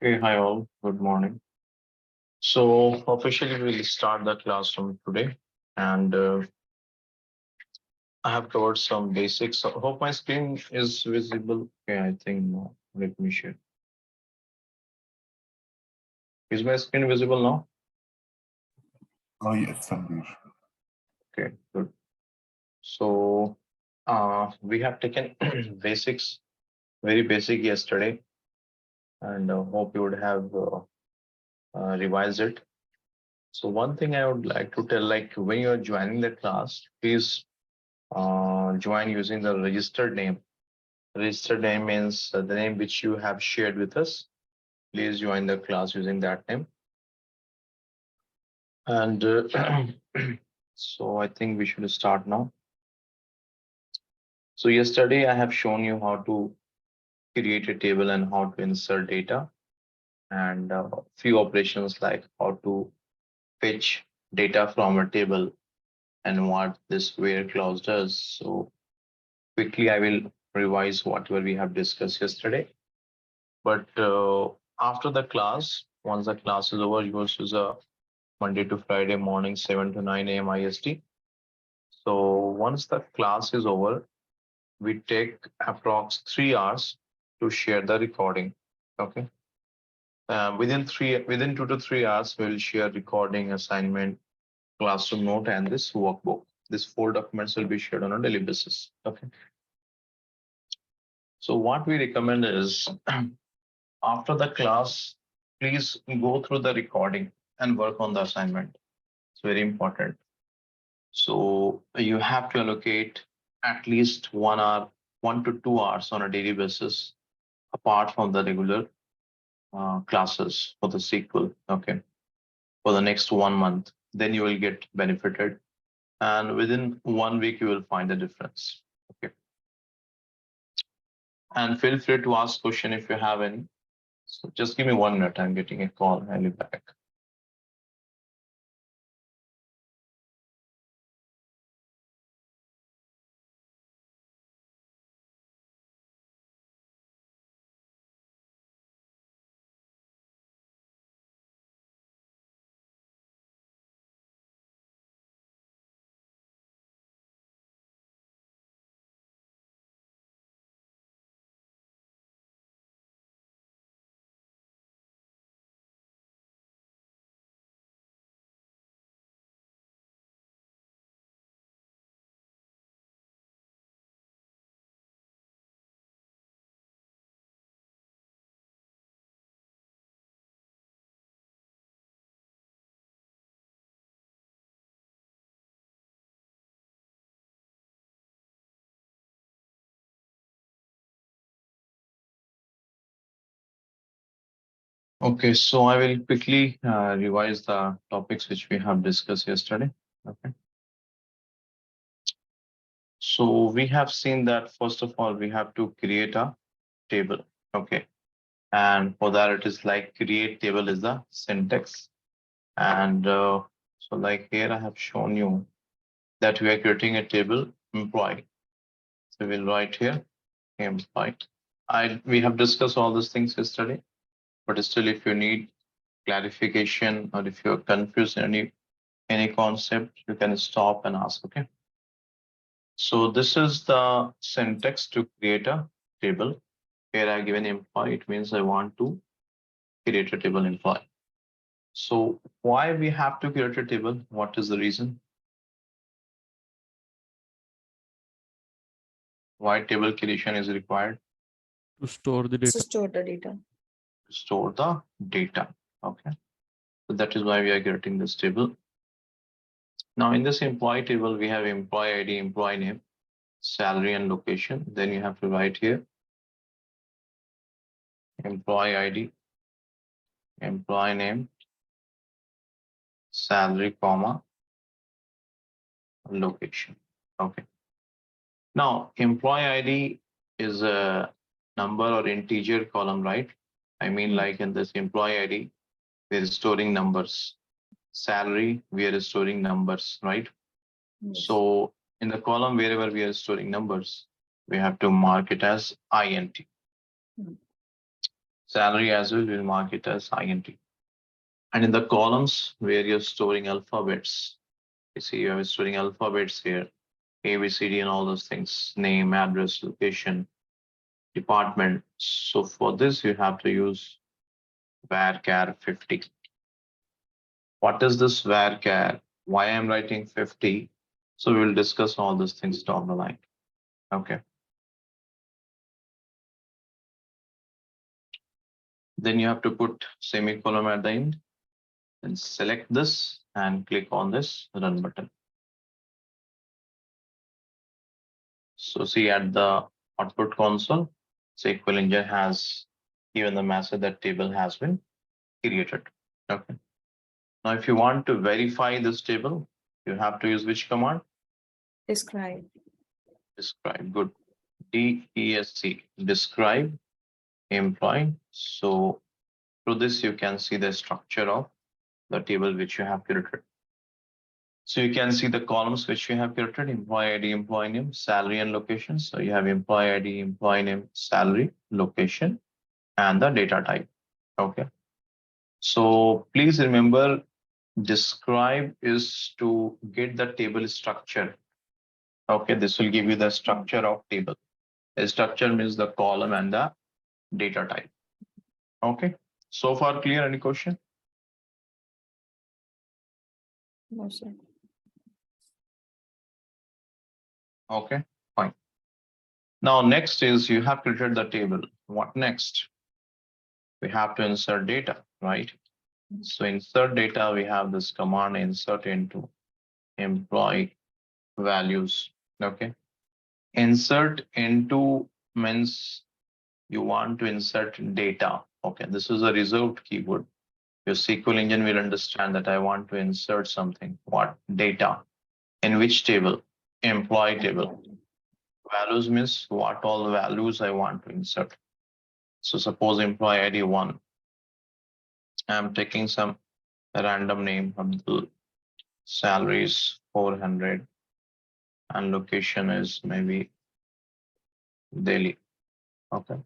Hey, hi all. Good morning. So officially we'll start the classroom today, and I have covered some basics. I hope my screen is visible. Okay, I think no. Let me share. Is my screen visible now? Oh, yes, Sandesh. Okay, good. So we have taken basics, very basic yesterday, and hope you would have revised it. So one thing I would like to tell, like when you are joining the class, please join using the registered name. Registered name means the name which you have shared with us. Please join the class using that name. And so I think we should start now. So yesterday I have shown you how to create a table and how to insert data and few operations like how to fetch data from a table and what this where clause does. So quickly I will revise whatever we have discussed yesterday. But after the class, once the class is over, yours is a Monday to Friday morning, 7 to 9 a.m. IST. So once the class is over, we take approx 3 hours to share the recording. Okay. Within 2 to 3 hours, we'll share recording, assignment, classroom note, and this workbook. These four documents will be shared on a daily basis. Okay. So what we recommend is after the class, please go through the recording and work on the assignment. It's very important. So you have to allocate at least 1 hour, 1 to 2 hours on a daily basis, apart from the regular classes for the sequel. Okay, for the next 1 month, then you will get benefited, and within 1 week you will find the difference. Okay, and feel free to ask question if you have any. So just give me 1 minute. I'm getting a call. I'll be back. Okay, so I will quickly revise the topics which we have discussed yesterday. Okay. So we have seen that first of all, we have to create a table. Okay. And for that, it is like create table is the syntax. And so like here, I have shown you that we are creating a table employee. So we'll write here employee. We have discussed all these things yesterday, but still if you need clarification or if you're confused in any concept, you can stop and ask. Okay. So this is the syntax to create a table. Here I give an employee, it means I want to create a table employee. So why we have to create a table? What is the reason? Why table creation is required? To store the To data. store the data. To store the data. Okay. So that is why we are creating this table. Now in this employee table, we have employee ID, employee name, salary and location. Then you have to write here employee ID, employee name, salary, comma, location. Okay. Now, employee ID is a number or integer column, right? I mean, like in this employee ID, we're storing numbers. Salary, we are storing numbers, right? Yes. So in the column, wherever we are storing numbers, we have to mark it as INT. Hmm. Salary as well, we'll mark it as int. And in the columns where you're storing alphabets, you see you're storing alphabets here, A, B, C, D, and all those things, name, address, location, department. So for this, you have to use varchar 50. What is this varchar? Why I'm writing 50? So we will discuss all these things down the line. Okay. Then you have to put semicolon at the end and select this and click on this run button. So see at the output console, Sql Engine has given the message that table has been created. Okay. Now, if you want to verify this table, you have to use which command? Describe. Describe. Good. DESC. Describe employee. So through this, you can see the structure of the table which you have created. So you can see the columns which you have created: employee ID, employee name, salary, and location. So you have employee ID, employee name, salary, location, and the data type. Okay. So please remember, describe is to get the table structure. Okay, this will give you the structure of table. The structure means the column and the data type. Okay, so far clear? Any question? No, sir. Okay, fine. Now next is you have created the table. What next? We have to insert data, right? So insert data, we have this command insert into employee values. Okay, insert into means you want to insert data. Okay, this is a reserved keyword. Your SQL engine will understand that I want to insert something. What? Data. In which table? Employee table. Values means what all values I want to insert. So suppose employee ID 1. I'm taking some random name, Abdul. Salary is 400 and location is maybe Delhi. Okay.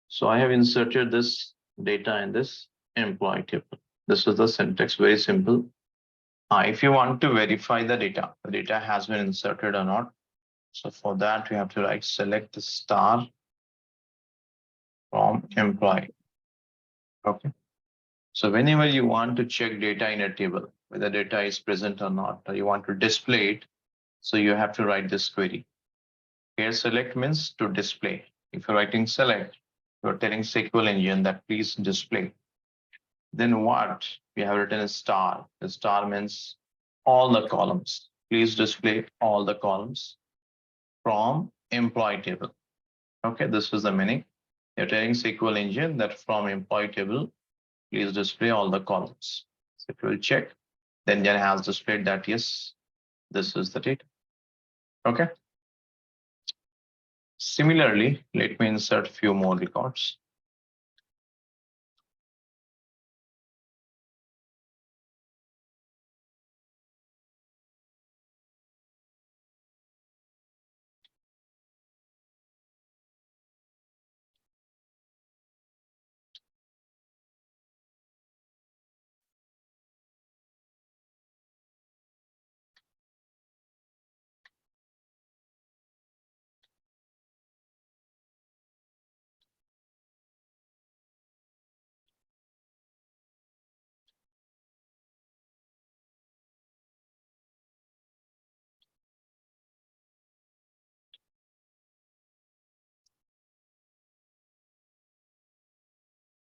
So I have inserted this data in this employee table. This is the syntax, very simple. If you want to verify the data has been inserted or not. So for that, we have to write select the star from employee. Okay. So whenever you want to check data in a table, whether data is present or not, or you want to display it, so you have to write this query. Here select means to display. If you're writing select, you're telling SQL engine that please display. Then what? We have written a star. The star means all the columns. Please display all the columns from employee table. Okay, this is the meaning. You're telling SQL engine that from employee table, please display all the columns. So it will check, then it has displayed that yes, this is the data. Okay. Similarly, let me insert few more records.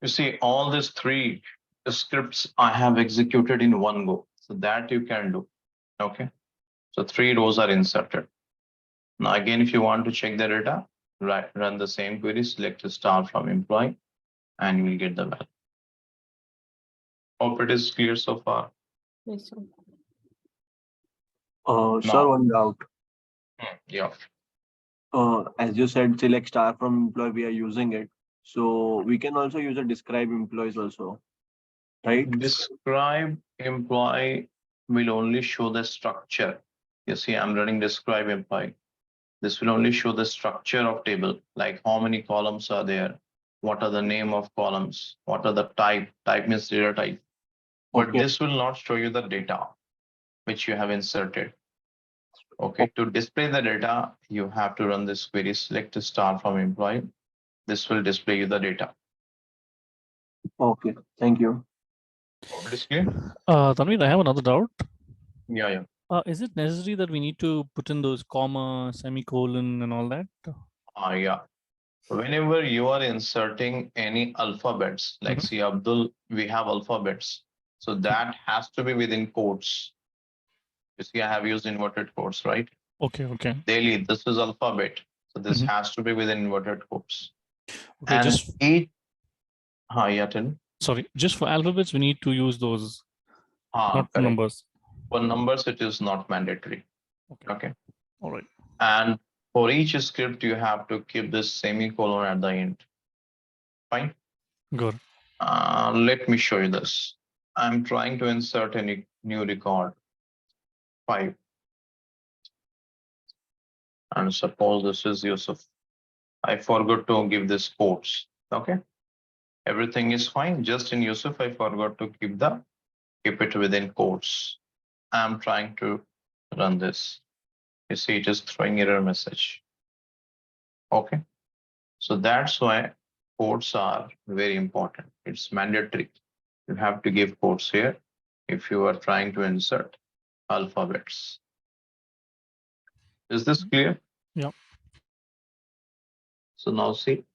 You see, all these three scripts I have executed in one go. So that you can do. Okay. So 3 rows are inserted. Now, again, if you want to check the data, right, run the same query, select a star from employee, and you will get the value. Hope it is clear so far. Yes, sir. Sir, one doubt. Yeah. As you said, select star from employee, we are using it. So we can also use a describe employees also, right? Describe employee will only show the structure. You see, I'm running describe employee. This will only show the structure of table, like how many columns are there, what are the name of columns, what are the type means data type. But Okay. this will not show you the data which you have inserted. Okay, to display the data, you have to run this query, select a star from employee. This will display you the data. Okay. Thank you. It is clear? Tanvir, I have another doubt. Yeah. Is it necessary that we need to put in those comma, semicolon, and all that? Yeah. Whenever you are inserting any alphabets, like Mhm. see Abdul, we have alphabets. So that has to be within quotes. You see, I have used inverted quotes, right? Okay. Daily, this is alphabet. So this Mhm. has to be within inverted quotes. Okay, And just each, yeah, tell me. sorry, just for alphabets, we need to use those, not for Correct. numbers. For numbers, it is not mandatory. Okay. Okay. All right. And for each script, you have to keep this semicolon at the end. Fine. Good. Let me show you this. I'm trying to insert any new record. 5. And suppose this is Yusuf. I forgot to give this quotes. Okay. Everything is fine. Just in Yusuf, I forgot to keep it within quotes. I'm trying to run this. You see, it is throwing error message. Okay. So that's why quotes are very important. It's mandatory. You have to give quotes here if you are trying to insert alphabets. Is this clear? Yeah. So now see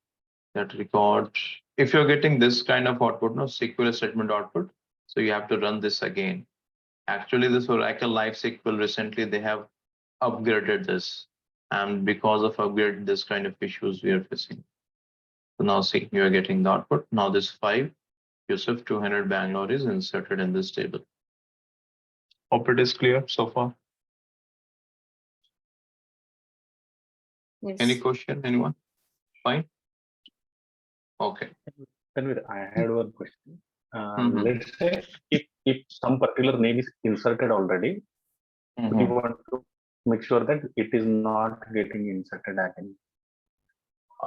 that record. If you're getting this kind of output, no SQL statement output, so you have to run this again. Actually, this Oracle Live SQL recently they have upgraded this, and because of upgrade, this kind of issues we are facing. So now see, you are getting the output. Now this 5 Yusuf 200 Bangalore is inserted in this table. Hope it is clear so far. Yes. Any question? Anyone? Fine. Okay. Tanvir, I had one question. Mhm. Let's say if some particular name is inserted already, we Mhm. want to make sure that it is not getting inserted again.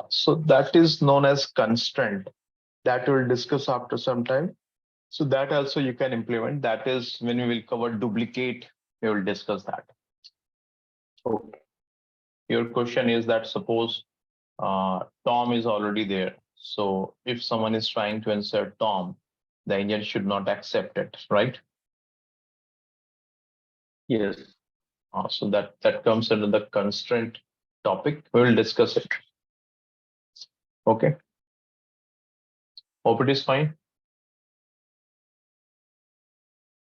So that is known as constraint. That we'll discuss after some time. So that also you can implement. That is when we will cover duplicate, we will discuss that. Okay. Your question is that suppose Tom is already there. So if someone is trying to insert Tom, the engine should not accept it, right? Yes. So that comes under the constraint topic. We will discuss it. Okay. Hope it is fine.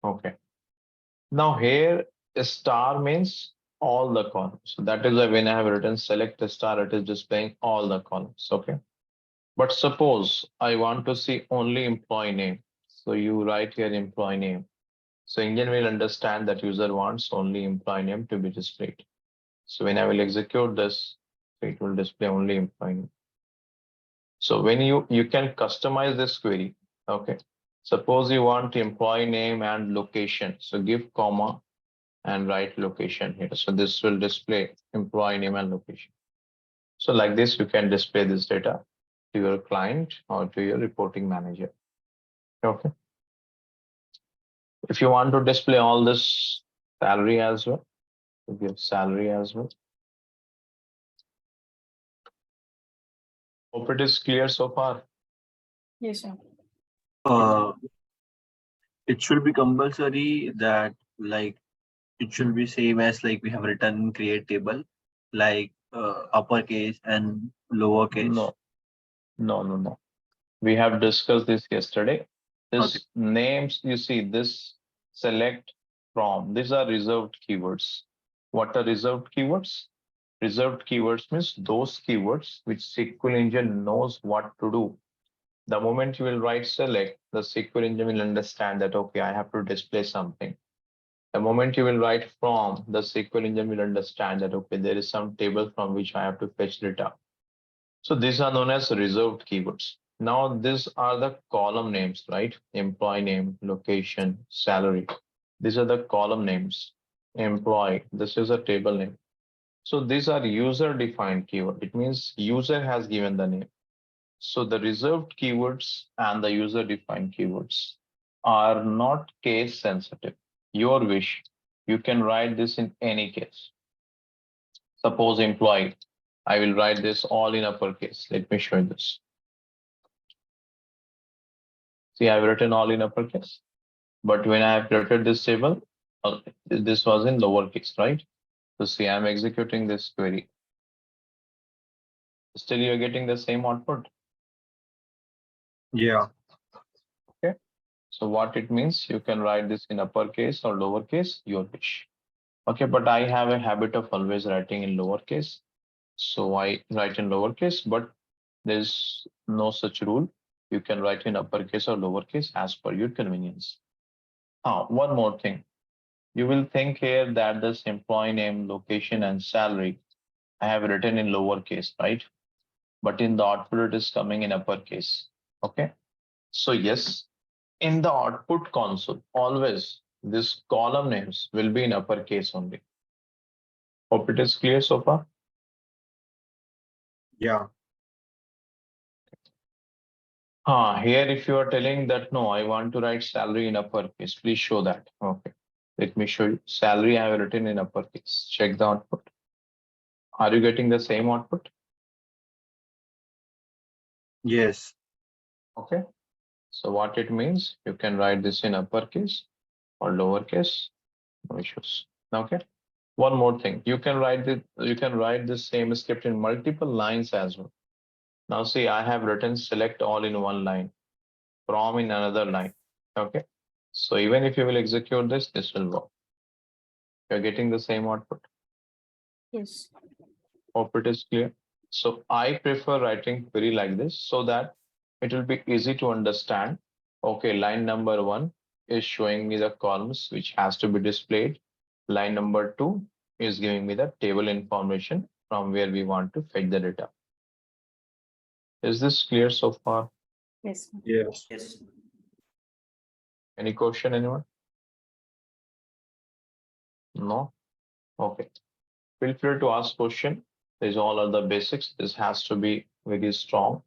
Okay. Now here a star means all the columns. So that is why when I have written select a star, it is displaying all the columns. Okay. But suppose I want to see only employee name. So you write here employee name. So engine will understand that user wants only employee name to be displayed. So when I will execute this, it will display only employee name. So when you can customize this query. Okay. Suppose you want employee name and location. So give comma and write location here. So this will display employee name and location. So like this, you can display this data to your client or to your reporting manager. Okay. If you want to display all this salary as well, you give salary as well. Hope it is clear so far. Yes, sir. It should be compulsory that like it should be same as like we have written in create table, like uppercase and lowercase. No. We have discussed this yesterday. This Okay. names, you see, this select from, these are reserved keywords. What are reserved keywords? Reserved keywords means those keywords which SQL engine knows what to do. The moment you will write select, the SQL engine will understand that, okay, I have to display something. The moment you will write from, the SQL engine will understand that, okay, there is some table from which I have to fetch data. So these are known as reserved keywords. Now these are the column names, right? Employee name, location, salary. These are the column names. Employee, this is a table name. So these are user defined keyword. It means user has given the name. So the reserved keywords and the user defined keywords are not case sensitive. Your wish. You can write this in any case. Suppose employee. I will write this all in uppercase. Let me show you this. See, I've written all in uppercase. But when I have created this table, this was in lowercase, right? So see, I'm executing this query. Still, you're getting the same output. Yeah. So what it means, you can write this in uppercase or lowercase, your wish. Okay, but I have a habit of always writing in lowercase. So I write in lowercase, but there's no such rule. You can write in uppercase or lowercase as per your convenience. One more thing. You will think here that this employee name, location, and salary I have written in lowercase, right? But in the output, it is coming in uppercase. Okay. So yes, in the output console, always this column names will be in uppercase only. Hope it is clear so far. Yeah. Here, if you are telling that no, I want to write salary in uppercase, please show that. Okay. Let me show you. Salary I have written in uppercase. Check the output. Are you getting the same output? Yes. Okay. So what it means, you can write this in uppercase or lowercase, no issues. Okay. One more thing, you can write this same script in multiple lines as well. Now see, I have written select all in one line, from in another line. Okay. So even if you will execute this will work. You're getting the same output. Yes. Hope it is clear. So I prefer writing query like this so that it will be easy to understand. Okay, line number 1 is showing me the columns which has to be displayed. Line number 2 is giving me the table information from where we want to fetch the data. Is this clear so far? Yes. Yes. Any question, anyone? No? Okay. Feel free to ask question. These all are the basics. This has to be very strong.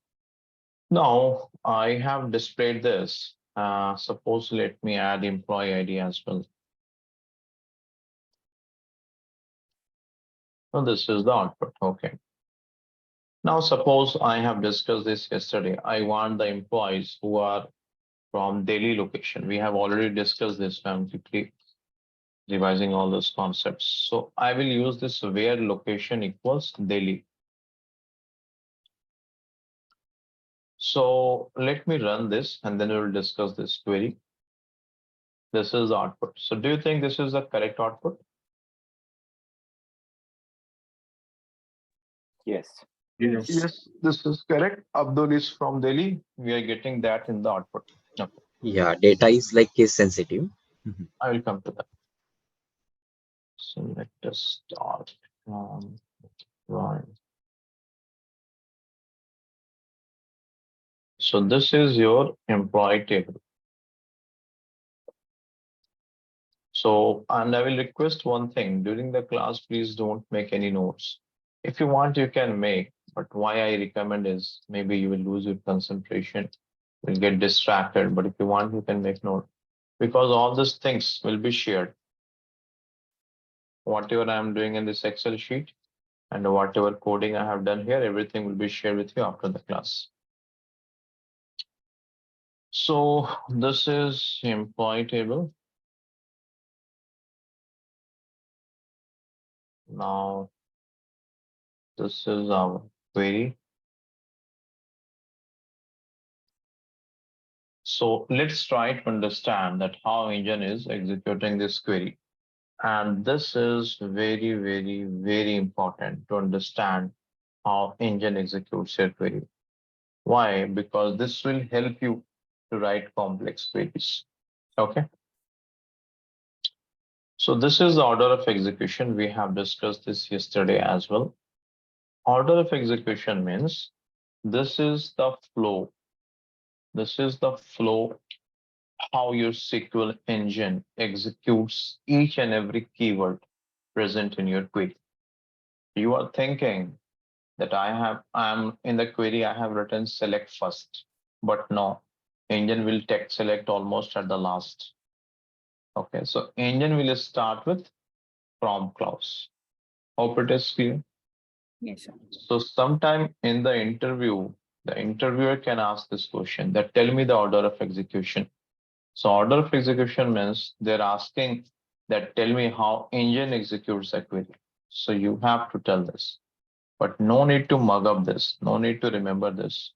Now I have displayed this. Suppose let me add employee ID as well. So this is the output. Okay. Now suppose I have discussed this yesterday. I want the employees who are from Delhi location. We have already discussed this. I'm quickly revising all those concepts. So I will use this where location equals Delhi. So let me run this and then we will discuss this query. This is the output. So do you think this is the correct output? Yes. Yes. Yes, this is correct. Abdul is from Delhi. We are getting that in the output. Okay, Yeah, data is like case sensitive. I will come to that. So let us start from one. So this is your employee table. So, and I will request one thing during the class, please don't make any notes. If you want, you can make, but why I recommend is maybe you will lose your concentration, will get distracted. But if you want, you can make note because all these things will be shared. Whatever I'm doing in this Excel sheet and whatever coding I have done here, everything will be shared with you after the class. So this is employee table. Now, this is our query. So let's try to understand that how engine is executing this query. And this is very, very, very important to understand how engine executes your query. Why? Because this will help you to write complex queries. Okay. So this is the order of execution. We have discussed this yesterday as well. Order of execution means this is the flow. This is the flow how your SQL engine executes each and every keyword present in your query. You are thinking that I'm in the query, I have written select first, but no, engine will take select almost at the last. Okay, so engine will start with from clause. Hope it is clear. Yes, sir. So sometime in the interview, the interviewer can ask this question that tell me the order of execution. So order of execution means they're asking that tell me how engine executes a query. So you have to tell this, but no need to mug up this. No need to remember this.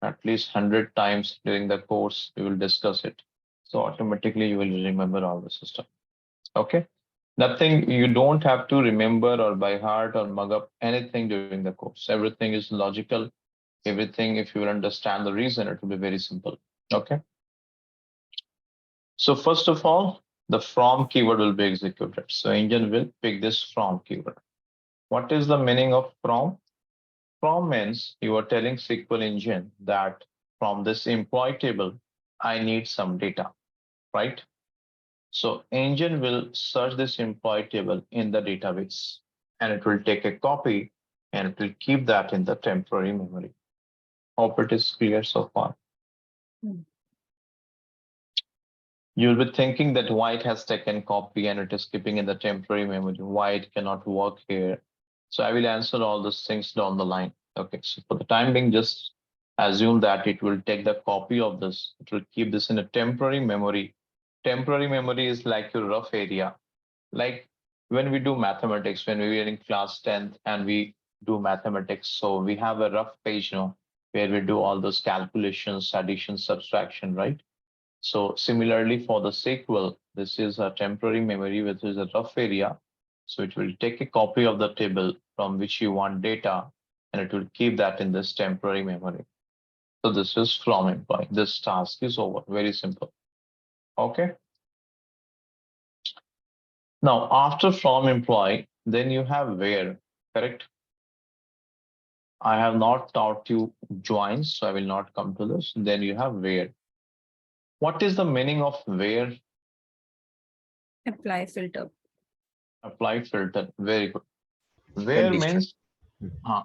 At least 100 times during the course, we will discuss it. So automatically you will remember all the system. Okay. Nothing, you don't have to remember or by heart or mug up anything during the course. Everything is logical. Everything, if you will understand the reason, it will be very simple. Okay. So first of all, the from keyword will be executed. So engine will pick this from keyword. What is the meaning of from? From means you are telling SQL engine that from this employee table, I need some data, right? So engine will search this employee table in the database and it will take a copy and it will keep that in the temporary memory. Hope it is clear so far. You'll be thinking that why it has taken copy and it is keeping in the temporary memory, why it cannot work here. So I will answer all those things down the line. Okay, so for the time being, just assume that it will take the copy of this. It will keep this in a temporary memory. Temporary memory is like your rough area. Like when we do mathematics, when we are in class 10th and we do mathematics, so we have a rough page, where we do all those calculations, addition, subtraction, right? So similarly for the SQL, this is a temporary memory, which is a rough area. So it will take a copy of the table from which you want data, and it will keep that in this temporary memory. So this is from employee. This task is over. Very simple. Okay. Now, after from employee, then you have where, correct? I have not taught you join, so I will not come to this. Then you have where. What is the meaning of where? Apply filter. Apply filter. Very good. Where Condition. means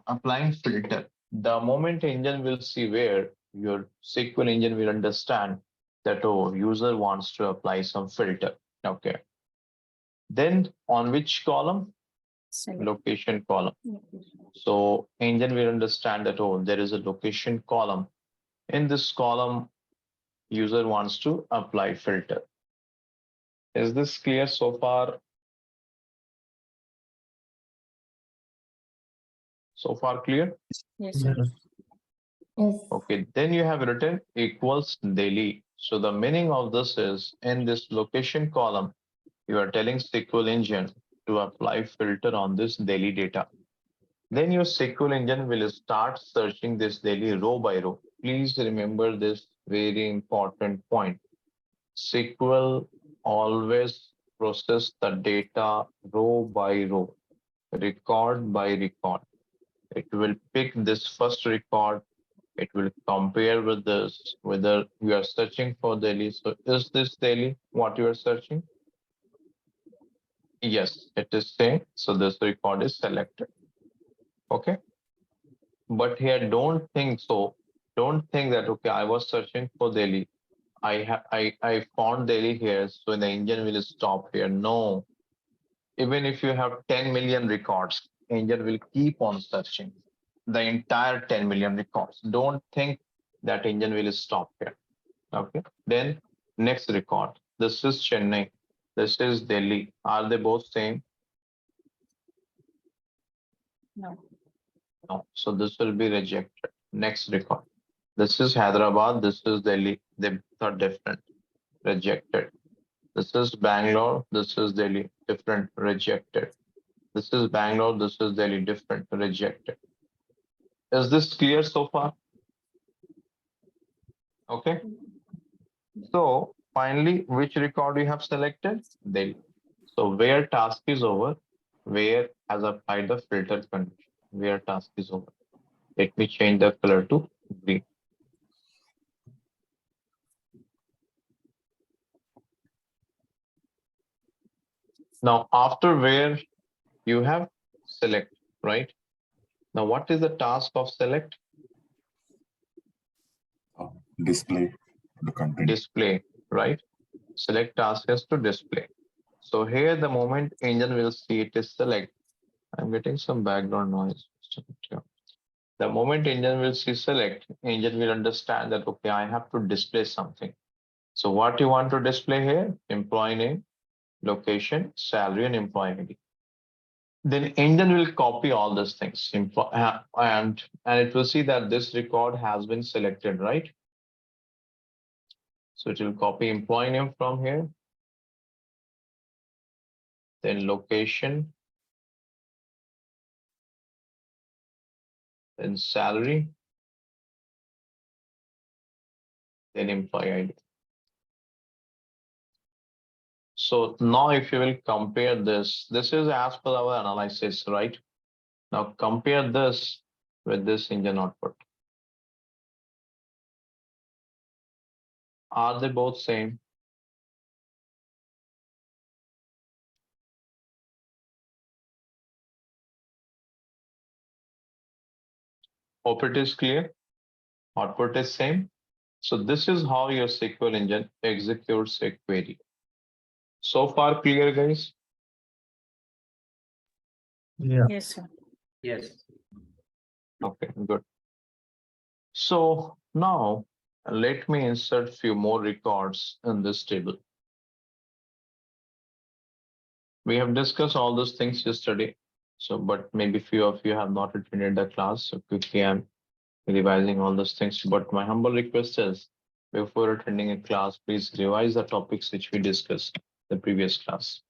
applying filter. The moment engine will see where, your SQL engine will understand that, oh, user wants to apply some filter. Okay. Then on which column? Select. Location column. So engine will understand that, oh, there is a location column. In this column, user wants to apply filter. Is this clear so far? So far clear? Yes, sir. Okay, then you have written equals daily. So the meaning of this is in this location column, you are telling SQL engine to apply filter on this daily data. Then your SQL engine will start searching this daily row by row. Please remember this very important point. SQL always process the data row by row, record by record. It will pick this first record. It will compare with this, whether you are searching for daily. So is this daily what you are searching? Yes, it is same. So this record is selected. Okay. But here, don't think so. Don't think that, okay, I was searching for daily. I found daily here. So the engine will stop here. No, even if you have 10 million records, engine will keep on searching the entire 10 million records. Don't think that engine will stop here. Okay. Then next record. This is Chennai. This is Delhi. Are they both same? No. No. So this will be rejected. Next record. This is Hyderabad. This is Delhi. They are different. Rejected. This is Bangalore. This is Delhi. Different. Rejected. This is Bangalore. This is Delhi. Different. Rejected. Is this clear so far? Okay. So finally, which record you have selected? Delhi. So where task is over, where has applied the filter condition, where task is over. Let me change the color to green. Now, after where you have select, right? Now, what is the task of select? Display the content. Display, right? Select task is to display. So here, the moment engine will see it is select. I'm getting some background noise. The moment engine will see select, engine will understand that, okay, I have to display something. So what you want to display here? Employee name, location, salary, and employee ID. Then engine will copy all these things and it will see that this record has been selected, right? So it will copy employee name from here, then location, then salary, then employee ID. So now if you will compare this is as per our analysis, right? Now compare this with this engine output. Are they both same? Hope it is clear. Output is same. So this is how your SQL engine executes a query. So far clear, guys? Yes, sir. Yes. Okay, good. So now let me insert few more records in this table. We have discussed all those things yesterday. So, but maybe few of you have not attended the class. So quickly I'm revising all those things. But my humble request is before attending a class, please revise the topics which we discussed the previous class.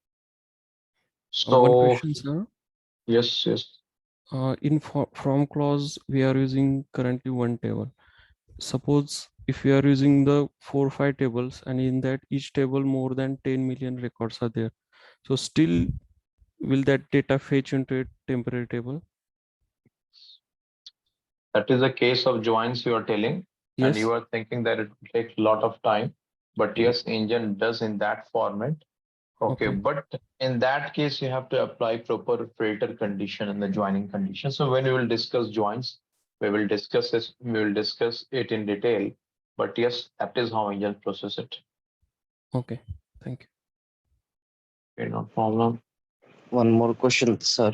One So question, sir. yes. In from clause, we are using currently one table. Suppose if we are using the 4 or 5 tables, and in that each table more than 10 million records are there. So still, will that data fetch into a temporary table? That is a case of joins you are telling, and Yes. you are thinking that it will take a lot of time. But yes, engine does in that format. Okay, but in that case, you have to apply proper filter condition in the joining condition. So when we will discuss joins, we will discuss this, we will discuss it in detail. But yes, that is how engine process it. Okay. Thank you. Okay, no problem. One more question, sir.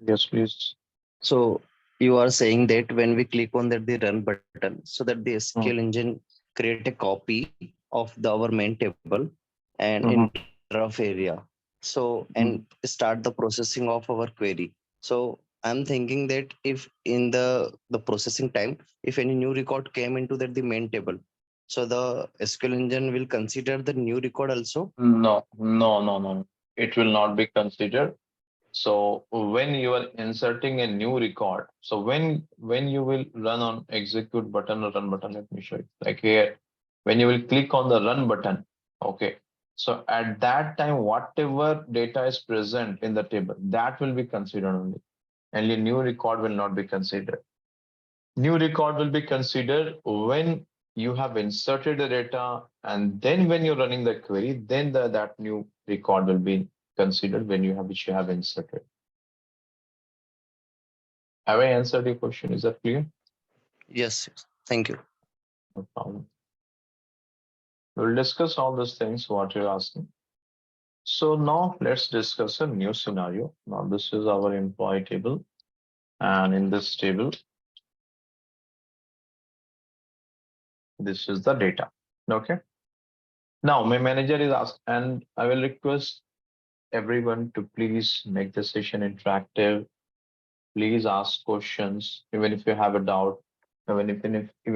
Yes, please. So you are saying that when we click on that the run button, so that the SQL engine create a copy of our main table and in rough area. So and start the processing of our query. So I'm thinking that if in the processing time, if any new record came into that the main table, so the SQL engine will consider the new record also. No. It will not be considered. So when you are inserting a new record, so when you will run on execute button or run button, let me show you. Like here, when you will click on the run button, okay. So at that time, whatever data is present in the table, that will be considered only. Only new record will not be considered. New record will be considered when you have inserted the data, and then when you're running the query, then that new record will be considered when you have which you have inserted. Have I answered your question? Is that clear? Yes. Thank you. No problem. We'll discuss all those things what you're asking. So now let's discuss a new scenario. Now this is our employee table, and in this table, this is the data. Okay. Now my manager is asked, and I will request everyone to please make the session interactive. Please ask questions, even if you have a doubt, even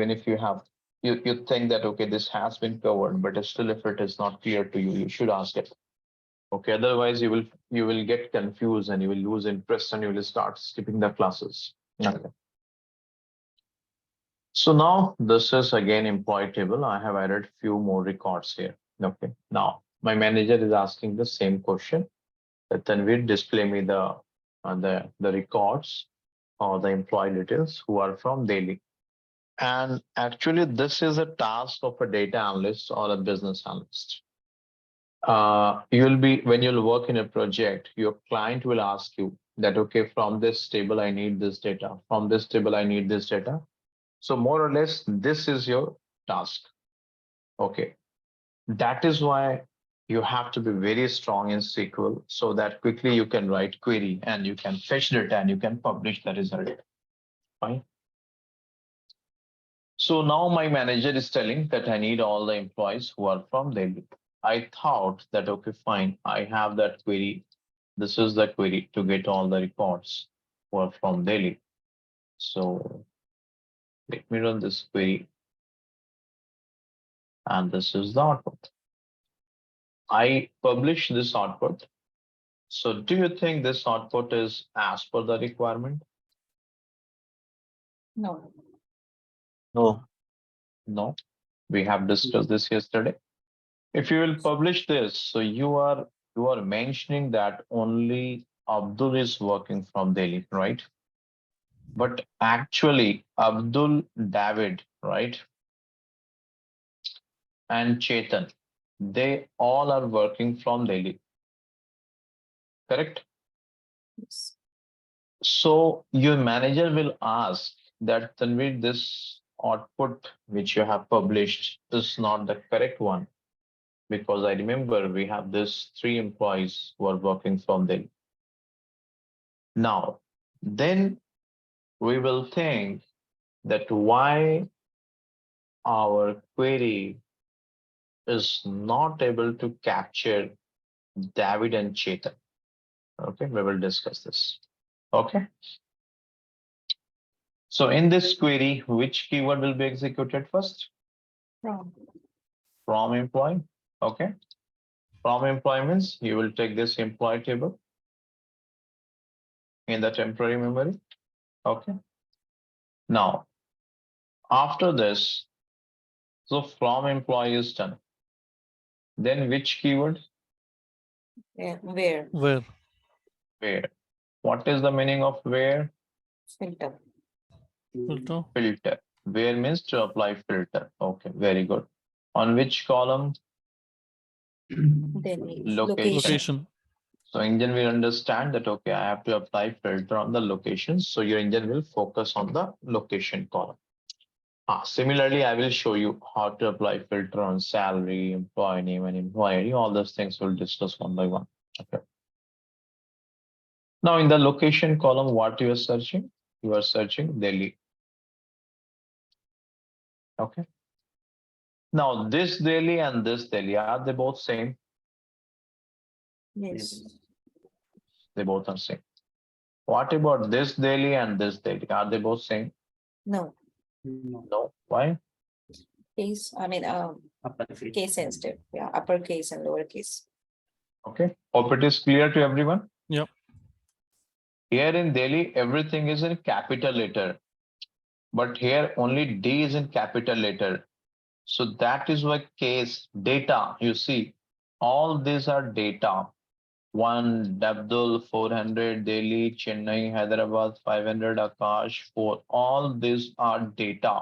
if you have you think that okay, this has been covered, but still if it is not clear to you, you should ask it. Okay, otherwise you will get confused and you will lose interest and you will start skipping the classes. Okay. So now this is again employee table. I have added few more records here. Okay, now my manager is asking the same question, that then will display me the records or the employee details who are from daily. And actually, this is a task of a data analyst or a business analyst. When you'll work in a project, your client will ask you that, okay, from this table, I need this data. From this table, I need this data. So more or less, this is your task. Okay. That is why you have to be very strong in SQL so that quickly you can write query and you can fetch data and you can publish the result. Fine. So now my manager is telling that I need all the employees who are from Delhi. I thought that, okay, fine, I have that query. This is the query to get all the reports who are from Delhi. So let me run this query. And this is the output. I publish this output. So do you think this output is as per the requirement? No. No. No, we have discussed this yesterday. If you will publish this, so you are mentioning that only Abdul is working from Delhi, right? But actually Abdul, David, right? And Chetan, they all are working from Delhi. Correct? Yes. So your manager will ask that, Tanvir, this output which you have published is not the correct one, because I remember we have this 3 employees who are working from Delhi. Now, then we will think that why our query is not able to capture David and Chetan. Okay, we will discuss this. Okay. So in this query, which keyword will be executed first? From. From employee. Okay. From employee means you will take this employee table in the temporary memory. Okay. Now, after this, so from employee is done. Then which keyword? Yeah. Where? Where? Where? What is the meaning of where? Filter. Filter. Filter. Where means to apply filter. Okay, very good. On which column? Delhi. Location. Location. So engine will understand that, okay, I have to apply filter on the location. So your engine will focus on the location column. Similarly, I will show you how to apply filter on salary, employee name, and employee ID. All those things we'll discuss one by one. Okay. Now in the location column, what you are searching? You are searching Delhi. Okay. Now this Delhi and this Delhi, are they both same? Yes. They both are same. What about this Delhi and this Delhi? Are they both same? No. No. Why? Case. I mean, case sensitive. Yeah. Uppercase and lowercase. Okay. Hope it is clear to everyone. Yep. Here in Delhi, everything is in capital letter, but here only D is in capital letter. So that is why case data, you see, all these are data. 1 Dabdul, 400 Delhi, Chennai, Hyderabad, 500 Akash, 4. All these are data.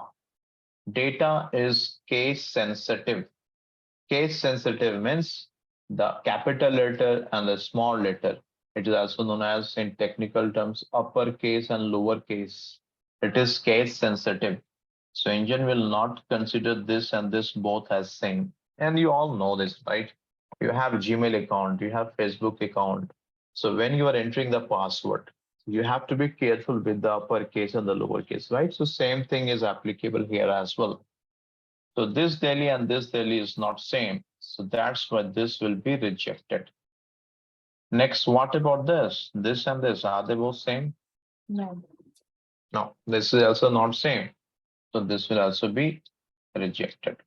Data is case sensitive. Case sensitive means the capital letter and the small letter. It is also known as, in technical terms, uppercase and lowercase. It is case sensitive. So engine will not consider this and this both as same. And you all know this, right? You have Gmail account, you have Facebook account. So when you are entering the password, you have to be careful with the uppercase and the lowercase, right? So same thing is applicable here as well. So this Delhi and this Delhi is not same. So that's why this will be rejected. Next, what about this? This and this, are they both same? No. No, this is also not same. So this will also be rejected.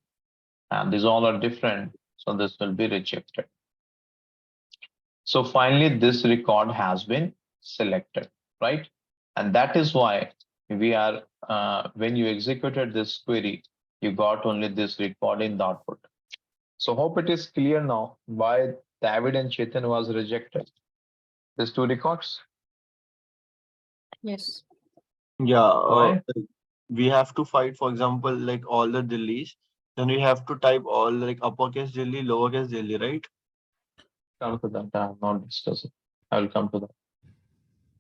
And these all are different. So this will be rejected. So finally, this record has been selected, right? And that is why we are, when you executed this query, you got only this record in the output. So hope it is clear now why David and Chetan was rejected. These 2 records. Yes. Yeah. Why? We have to fight, for example, like all the Delhis. Then we have to type all like uppercase Delhi, lowercase Delhi, right? Come to that. I have not discussed it. I will come to that.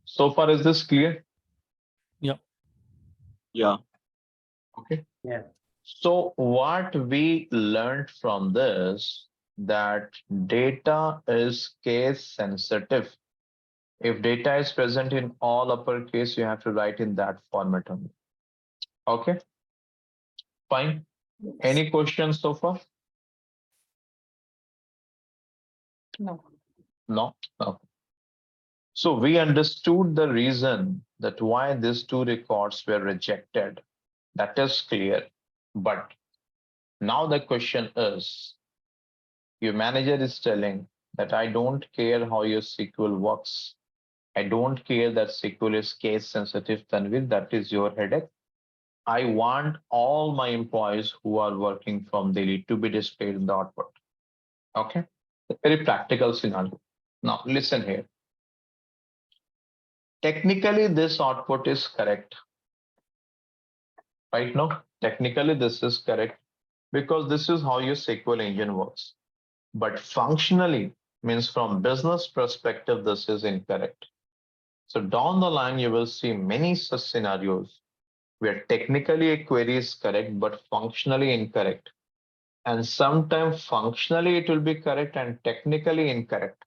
So far, is this clear? Yeah. Okay. Yeah. So what we learned from this, that data is case sensitive. If data is present in all uppercase, you have to write in that format only. Okay, fine. Yes. Any questions so far? No. No. No. So we understood the reason that why these two records were rejected. That is clear. But now the question is, your manager is telling that I don't care how your SQL works. I don't care that SQL is case sensitive, Tanvir, that is your headache. I want all my employees who are working from Delhi to be displayed in the output. Okay, a very practical scenario. Now listen here. Technically, this output is correct. Right now, technically this is correct because this is how your SQL engine works. But functionally, means from business perspective, this is incorrect. So down the line, you will see many such scenarios where technically a query is correct, but functionally incorrect. And sometimes functionally it will be correct and technically incorrect.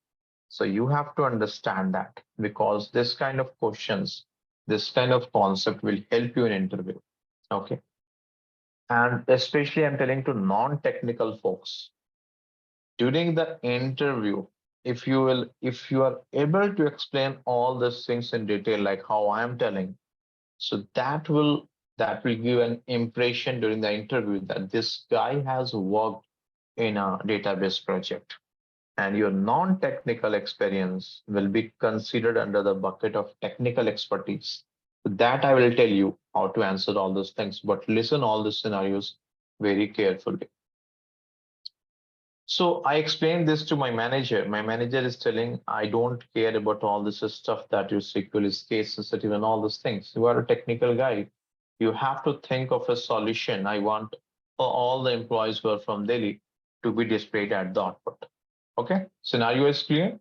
So you have to understand that, because this kind of questions, this kind of concept will help you in interview. Okay. And especially I'm telling to non-technical folks, during the interview, if you are able to explain all these things in detail, like how I am telling, so that will give an impression during the interview that this guy has worked in a database project, and your non-technical experience will be considered under the bucket of technical expertise. That I will tell you how to answer all those things, but listen all the scenarios very carefully. So I explained this to my manager. My manager is telling, I don't care about all this stuff that your SQL is case sensitive and all those things. You are a technical guy. You have to think of a solution. I want all the employees who are from Delhi to be displayed at the output. Okay, scenario is clear.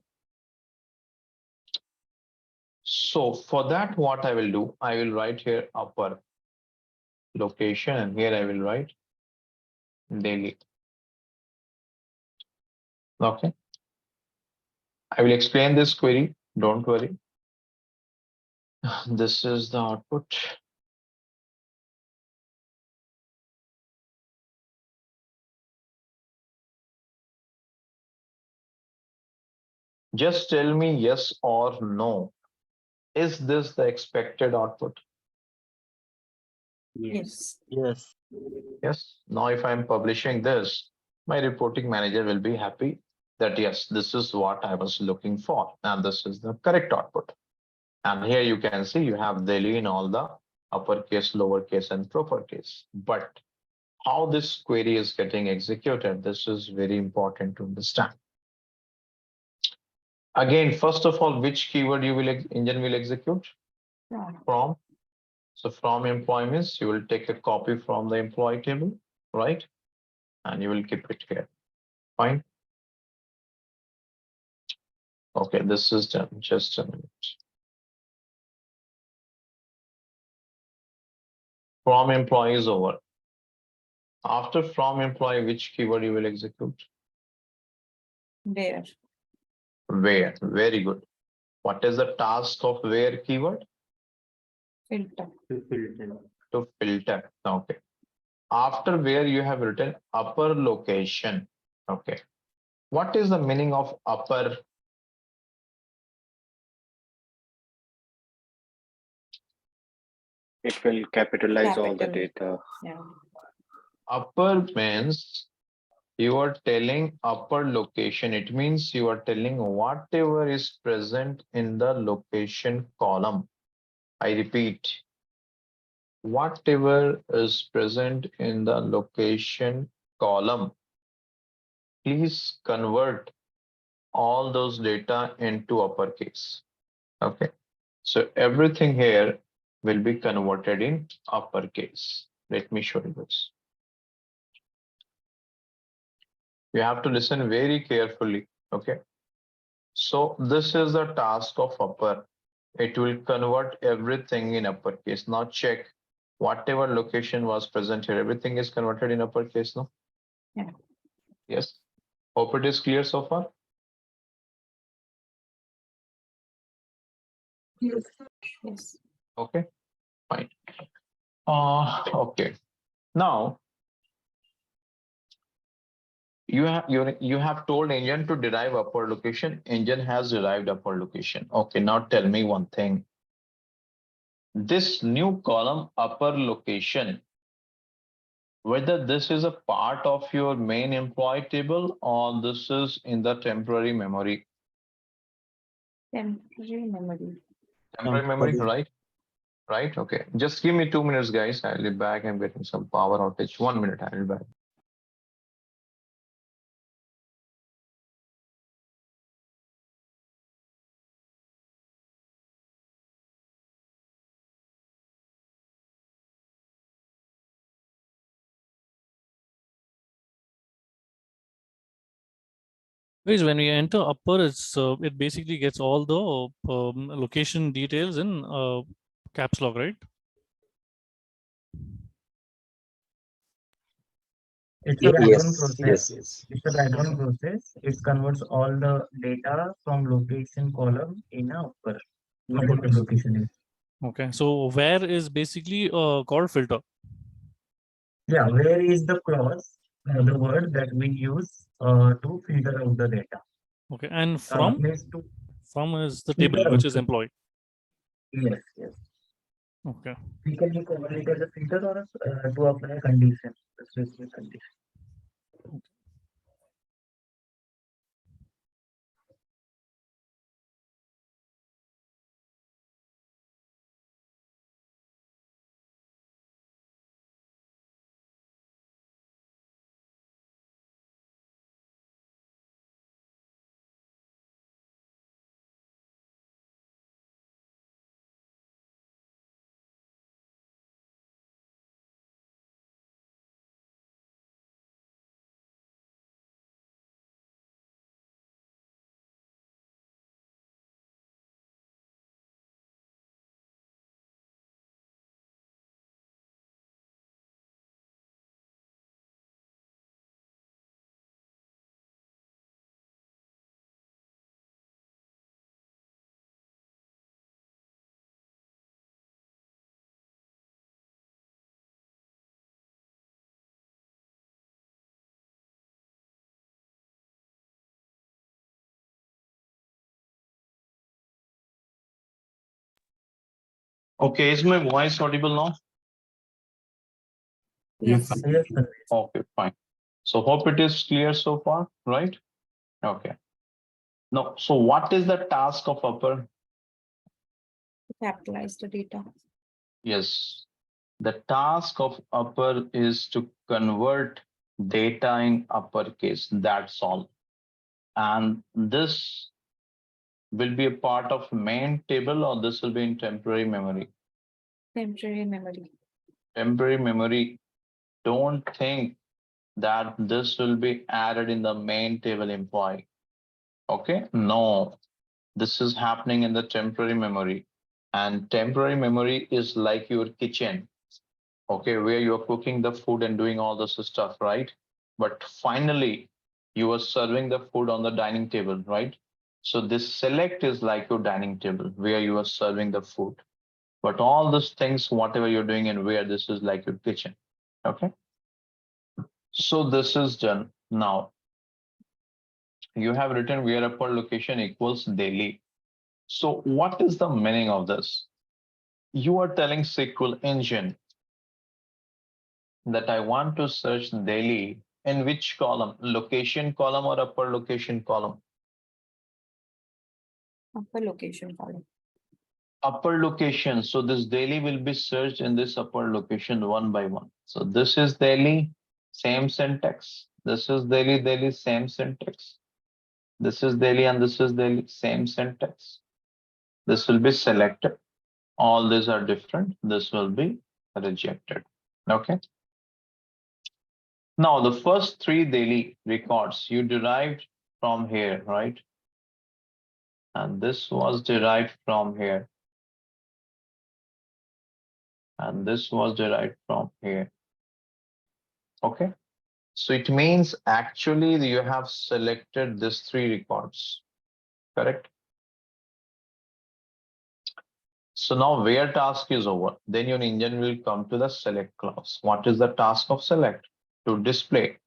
So for that, what I will do, I will write here upper location, and here I will write Delhi. Okay, I will explain this query. Don't worry. This is the output. Just tell me yes or no. Is this the expected output? Yes. Yes. Yes. Now, if I'm publishing this, my reporting manager will be happy that yes, this is what I was looking for, and this is the correct output. And here you can see you have Delhi in all the uppercase, lowercase, and propercase. But how this query is getting executed, this is very important to understand. Again, first of all, which keyword engine will execute? From. So from employments, you will take a copy from the employee table, right? And you will keep it here. Fine. Okay, this is done. Just a minute. From employee is over. After from employee, which keyword you will execute? Where? Where. Very good. What is the task of where keyword? Filter. To filter. Okay. After where you have written upper location. Okay. What is the meaning of upper? It will capitalize all the Capital. data. Yeah. Upper means you are telling upper location. It means you are telling whatever is present in the location column. I repeat, whatever is present in the location column, please convert all those data into uppercase. Okay. So everything here will be converted in uppercase. Let me show you this. You have to listen very carefully. Okay. So this is the task of upper. it will convert everything in uppercase. Now check whatever location was present here, everything is converted in uppercase, no? Yeah. Yes. Hope it is clear so far. Yes. Okay, fine. Okay. Now you have told engine to derive upper location. Engine has derived upper location. Okay, now tell me one thing. This new column upper location, whether this is a part of your main employee table or this is in the temporary memory. Temporary memory. Temporary memory, right? Right. Okay. Just give me 2 minutes, guys. I'll be back. I'm getting some power outage. 1 minute. I'll be back. Guys, when we enter upper, it basically gets all the location details in caps lock, right? It's a background Yes, process. yes. It's a background process. It converts all the data from location column in a upper. Whatever the location is. Okay, so where is basically called filter. Yeah, where is the clause, the word that we use to filter out the data? Okay, and from Means to is the filter table which out. is employed. Yes, yes. Okay. We can call it as a filter or to apply a condition, a specific condition. Okay, is my voice audible now? Yes, yes, sir. Okay, fine. So hope it is clear so far, right? Okay. Now, so what is the task of upper? Capitalize the data. Yes. The task of upper is to convert data in uppercase. That's all. And this will be a part of main table or this will be in temporary memory. Temporary memory. Temporary memory. Don't think that this will be added in the main table employee. Okay, no, this is happening in the temporary memory, and temporary memory is like your kitchen. Okay, where you're cooking the food and doing all this stuff, right? But finally you are serving the food on the dining table, right? So this select is like your dining table where you are serving the food, but all these things, whatever you're doing and where, this is like your kitchen. Okay, so this is done. Now you have written where upper location equals daily. So what is the meaning of this? You are telling SQL engine that I want to search daily in which column, location column or upper location column? Upper location column. Upper location. So this daily will be searched in this upper location one by one. So this is daily, same syntax. This is daily, same syntax. This is daily and this is daily, same syntax. This will be selected. All these are different. This will be rejected. Okay. Now the first 3 daily records you derived from here, right? And this was derived from here. and this was derived from here. Okay. So it means actually you have selected these 3 records, correct? So now where task is over, then your engine will come to the select clause. What is the task of select? To display.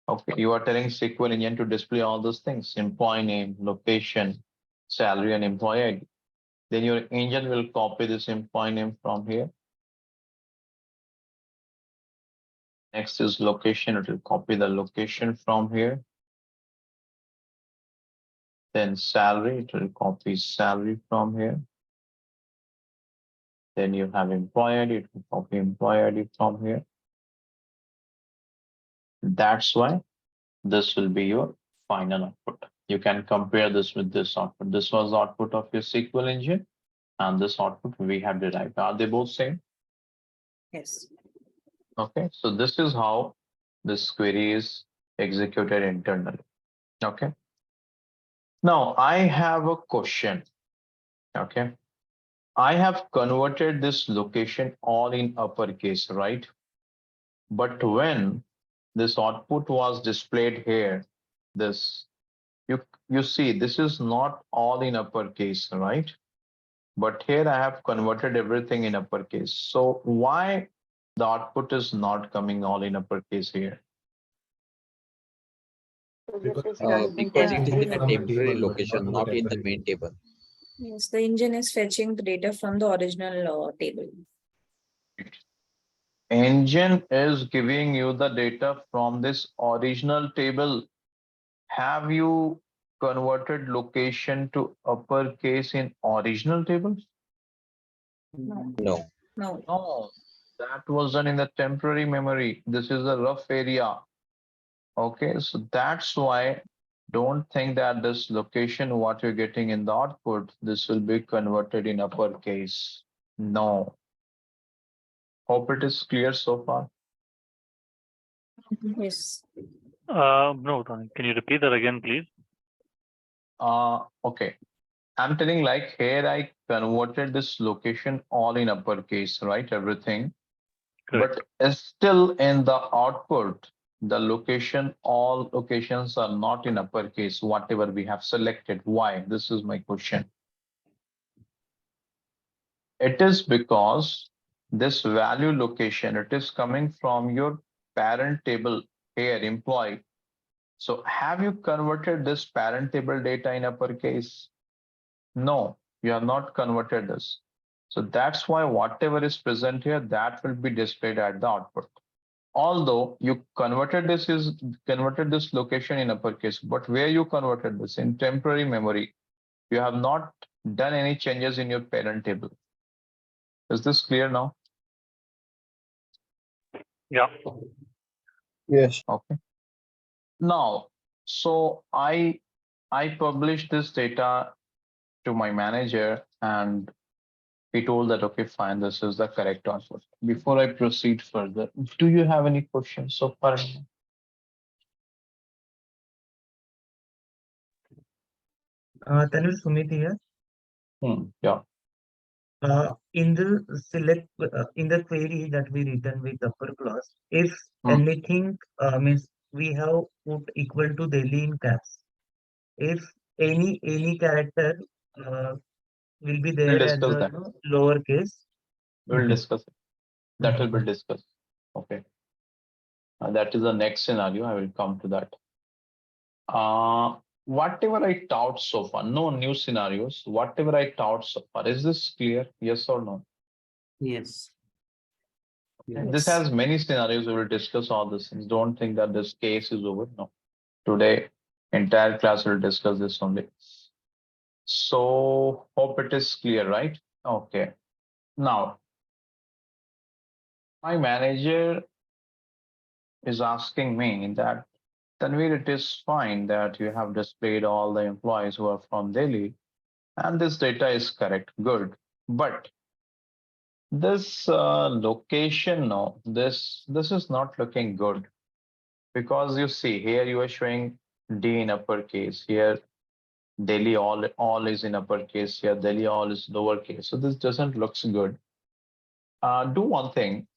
Okay, you are telling SQL engine to display all those things, employee name, location, salary, and employee ID. Then your engine will copy this employee name from here. Next is location, it will copy the location from here. Then salary, it will copy salary from here. Then you have employee ID, it will copy employee ID from here. That's why this will be your final output. You can compare this with this output. This was the output of your SQL engine, and this output we have derived. Are they both same? Yes. Okay, so this is how this query is executed internally. Okay. Now I have a question. Okay. I have converted this location all in uppercase, right? But when this output was displayed here, this you see this is not all in uppercase, right? But here I have converted everything in uppercase. So why the output is not coming all in uppercase here? Because Yeah. it is in a temporary location, not in the main table. Yes, the engine is fetching the data from the original table. Engine is giving you the data from this original table. Have you converted location to uppercase in original table? No. No. No. No, that was done in the temporary memory. This is a rough area. Okay, so that's why don't think that this location, what you're getting in the output, this will be converted in uppercase. No. Hope it is clear so far. Yes. No, Tony, can you repeat that again, please? Okay. I'm telling like here I converted this location all in uppercase, right? Everything. Correct. But still in the output, the location, all locations are not in uppercase, whatever we have selected. Why? This is my question. It is because this value location, it is coming from your parent table here, employee. So have you converted this parent table data in uppercase? No, you have not converted this. So that's why whatever is present here, that will be displayed at the output. Although you converted this location in uppercase, but where you converted this in temporary memory, you have not done any changes in your parent table. Is this clear now? Yeah. Yes. Okay. Now, so I published this data to my manager and he told that, okay, fine, this is the correct answer. Before I proceed further, do you have any questions so far? Tanvir, Sumit here. Yeah. In the select in the query that we written with upper clause, if anything means we have put equal to Delhi in caps. If any character will be We'll there as discuss a that. lowercase. We'll discuss it. That will be discussed. Okay. That is the next scenario. I will come to that. Whatever I taught so far, no new scenarios. Whatever I taught so far, is this clear? Yes or no? Yes. This has many scenarios. We will discuss all these things. Don't think that this case is over. No. Today, entire class will discuss this only. So hope it is clear, right? Okay. Now, my manager is asking me that, Tanvir, it is fine that you have displayed all the employees who are from Delhi, and this data is correct. Good. But this location, no, this is not looking good because you see here you are showing D in uppercase. Here Delhi all is in uppercase. Here Delhi all is lowercase. So this doesn't looks good. do one thing.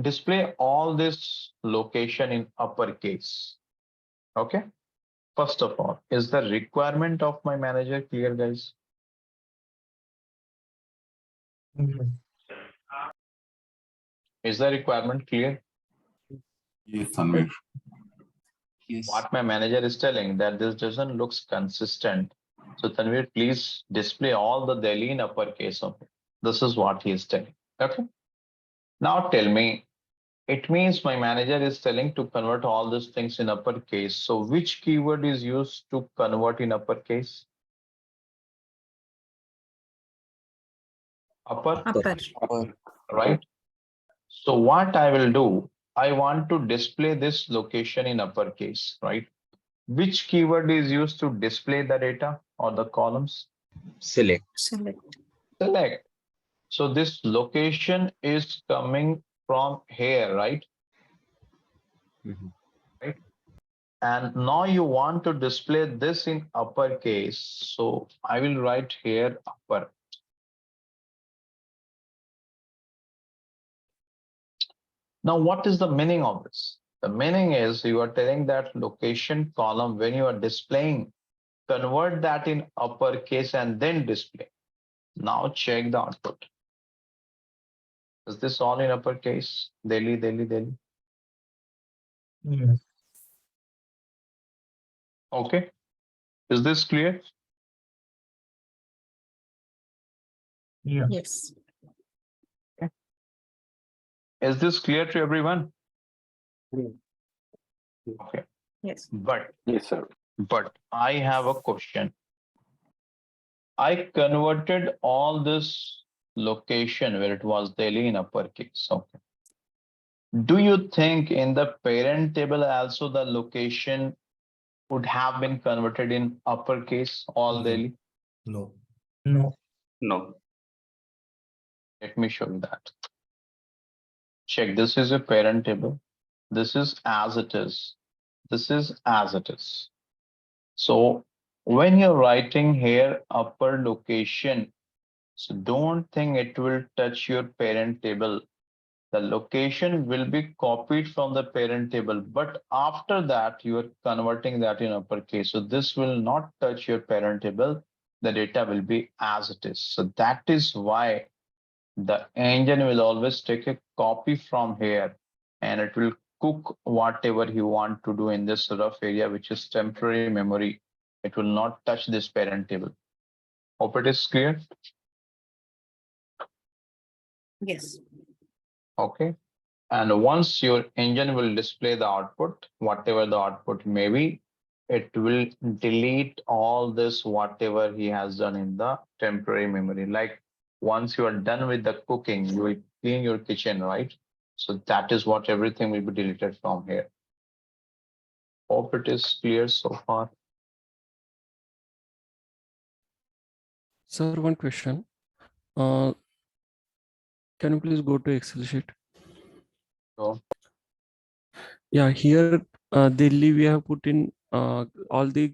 Display all this location in uppercase. Okay. First of all, is the requirement of my manager clear, guys? Mhm. Is the requirement clear? Yes, Tanvir. Yes. What my manager is telling that this doesn't looks consistent. So Tanvir, please display all the Delhi in uppercase of it. This is what he is telling. Okay. Now tell me, it means my manager is telling to convert all these things in uppercase. So which keyword is used to convert in uppercase? Upper, Upper. right? So what I will do, I want to display this location in uppercase, right? Which keyword is used to display the data or the columns? Select. Select. Select. So this location is coming from here, right? Mhm. Right. And now you want to display this in uppercase. So I will write here upper. Now, what is the meaning of this? The meaning is you are telling that location column when you are displaying, convert that in uppercase and then display. Now check the output. Is this all in uppercase? Delhi, Delhi, Delhi. Yes. Okay. Is this clear? Yeah. Yes. Is this clear to everyone? Okay. Yes. Yes, sir. But I have a question. I converted all this location where it was Delhi in uppercase. Okay. Do you think in the parent table also the location would have been converted in uppercase all Delhi? No. No. No. Let me show you that. Check, this is a parent table. This is as it is. This is as it is. So when you're writing here upper location, so don't think it will touch your parent table. The location will be copied from the parent table, but after that you are converting that in uppercase. So this will not touch your parent table. The data will be as it is. So that is why the engine will always take a copy from here and it will cook whatever you want to do in this rough area, which is temporary memory. It will not touch this parent table. Hope it is clear. Yes. Okay. And once your engine will display the output, whatever the output may be, it will delete all this, whatever he has done in the temporary memory. Like once you are done with the cooking, you will clean your kitchen, right? So that is what everything will be deleted from here. Hope it is clear so far. Sir, one question. Uh, can you please go to Excel sheet? So Yeah, here Delhi we have put in all the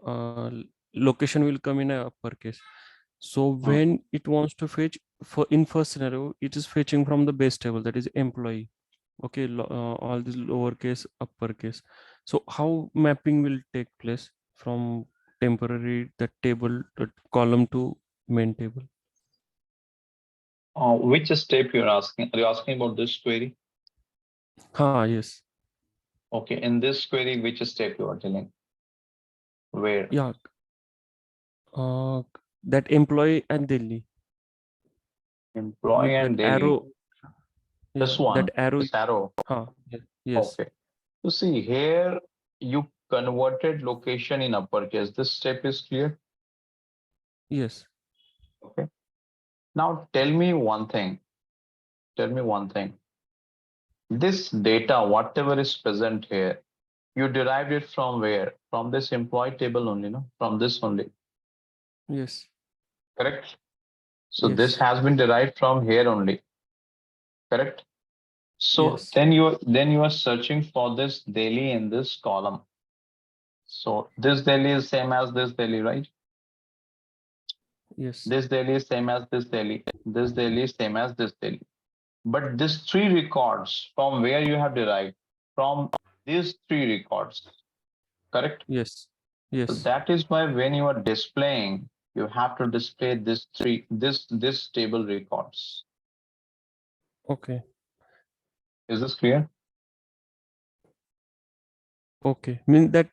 uh, location will come in a uppercase. So when it wants to fetch for in first scenario, it is fetching from the base table, that is employee. Okay, all this lowercase, uppercase. So how mapping will take place from temporary the table column to main table? which step you're asking? Are you asking about this query? Yes. Okay, in this query, which step you are telling? Where? Yeah. That employee and Delhi. Employee That and daily. arrow. This Yeah, one, that arrow. this arrow. Yes. Okay. So see here, you converted location in uppercase. This step is clear. Yes. Okay. Now tell me one thing. Tell me one thing. This data, whatever is present here, you derived it from where? From this employee table only, no? From this only. Yes. Correct. So Yes. this has been derived from here only. Correct. So Yes. then you are searching for this daily in this column. So this Delhi is same as this Delhi, right? Yes. This daily is same as this daily. This daily is same as this daily. But these 3 records from where you have derived from these 3 records, correct? Yes. So Yes. that is why when you are displaying, you have to display this table records. Okay. Is this clear? Okay. Mean that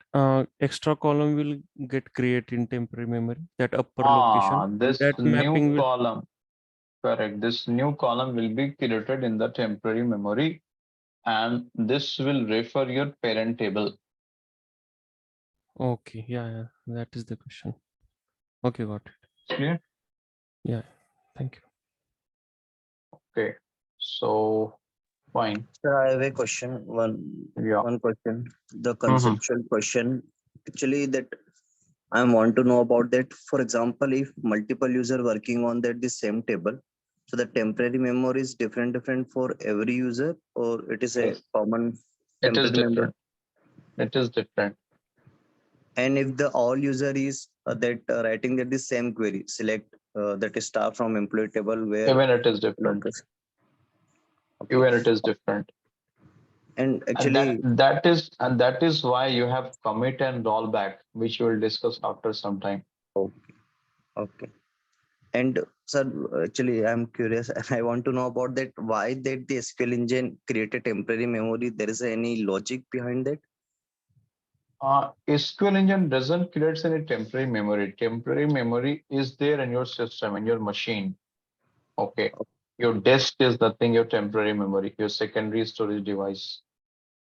extra column will get created in temporary memory, that upper location. And This that new mapping will. column, correct. This new column will be created in the temporary memory, and this will refer your parent table. Okay. Yeah. That is the question. Okay. Got it. Clear? Yeah. Thank you. Okay. So fine. Sir, I have a question. Yeah. One question. The conceptual question. Actually, that I want to know about that. For example, if multiple user working on that the same table, so the temporary memory is different for every user, or it is a Yes. common It is temporary memory. different. It is different. And if the all user is that writing that the same query, select that is star from employee table where Even it is different. location. Okay. Even it is different. And And actually, that is why you have commit and rollback, which we will discuss after some time. okay. And sir, actually, I'm curious and I want to know about that. Why that the SQL engine created temporary memory? There is any logic behind that? SQL engine doesn't create any temporary memory. Temporary memory is there in your system, in your machine. Okay. Your disk is the thing, your temporary memory, your secondary storage device.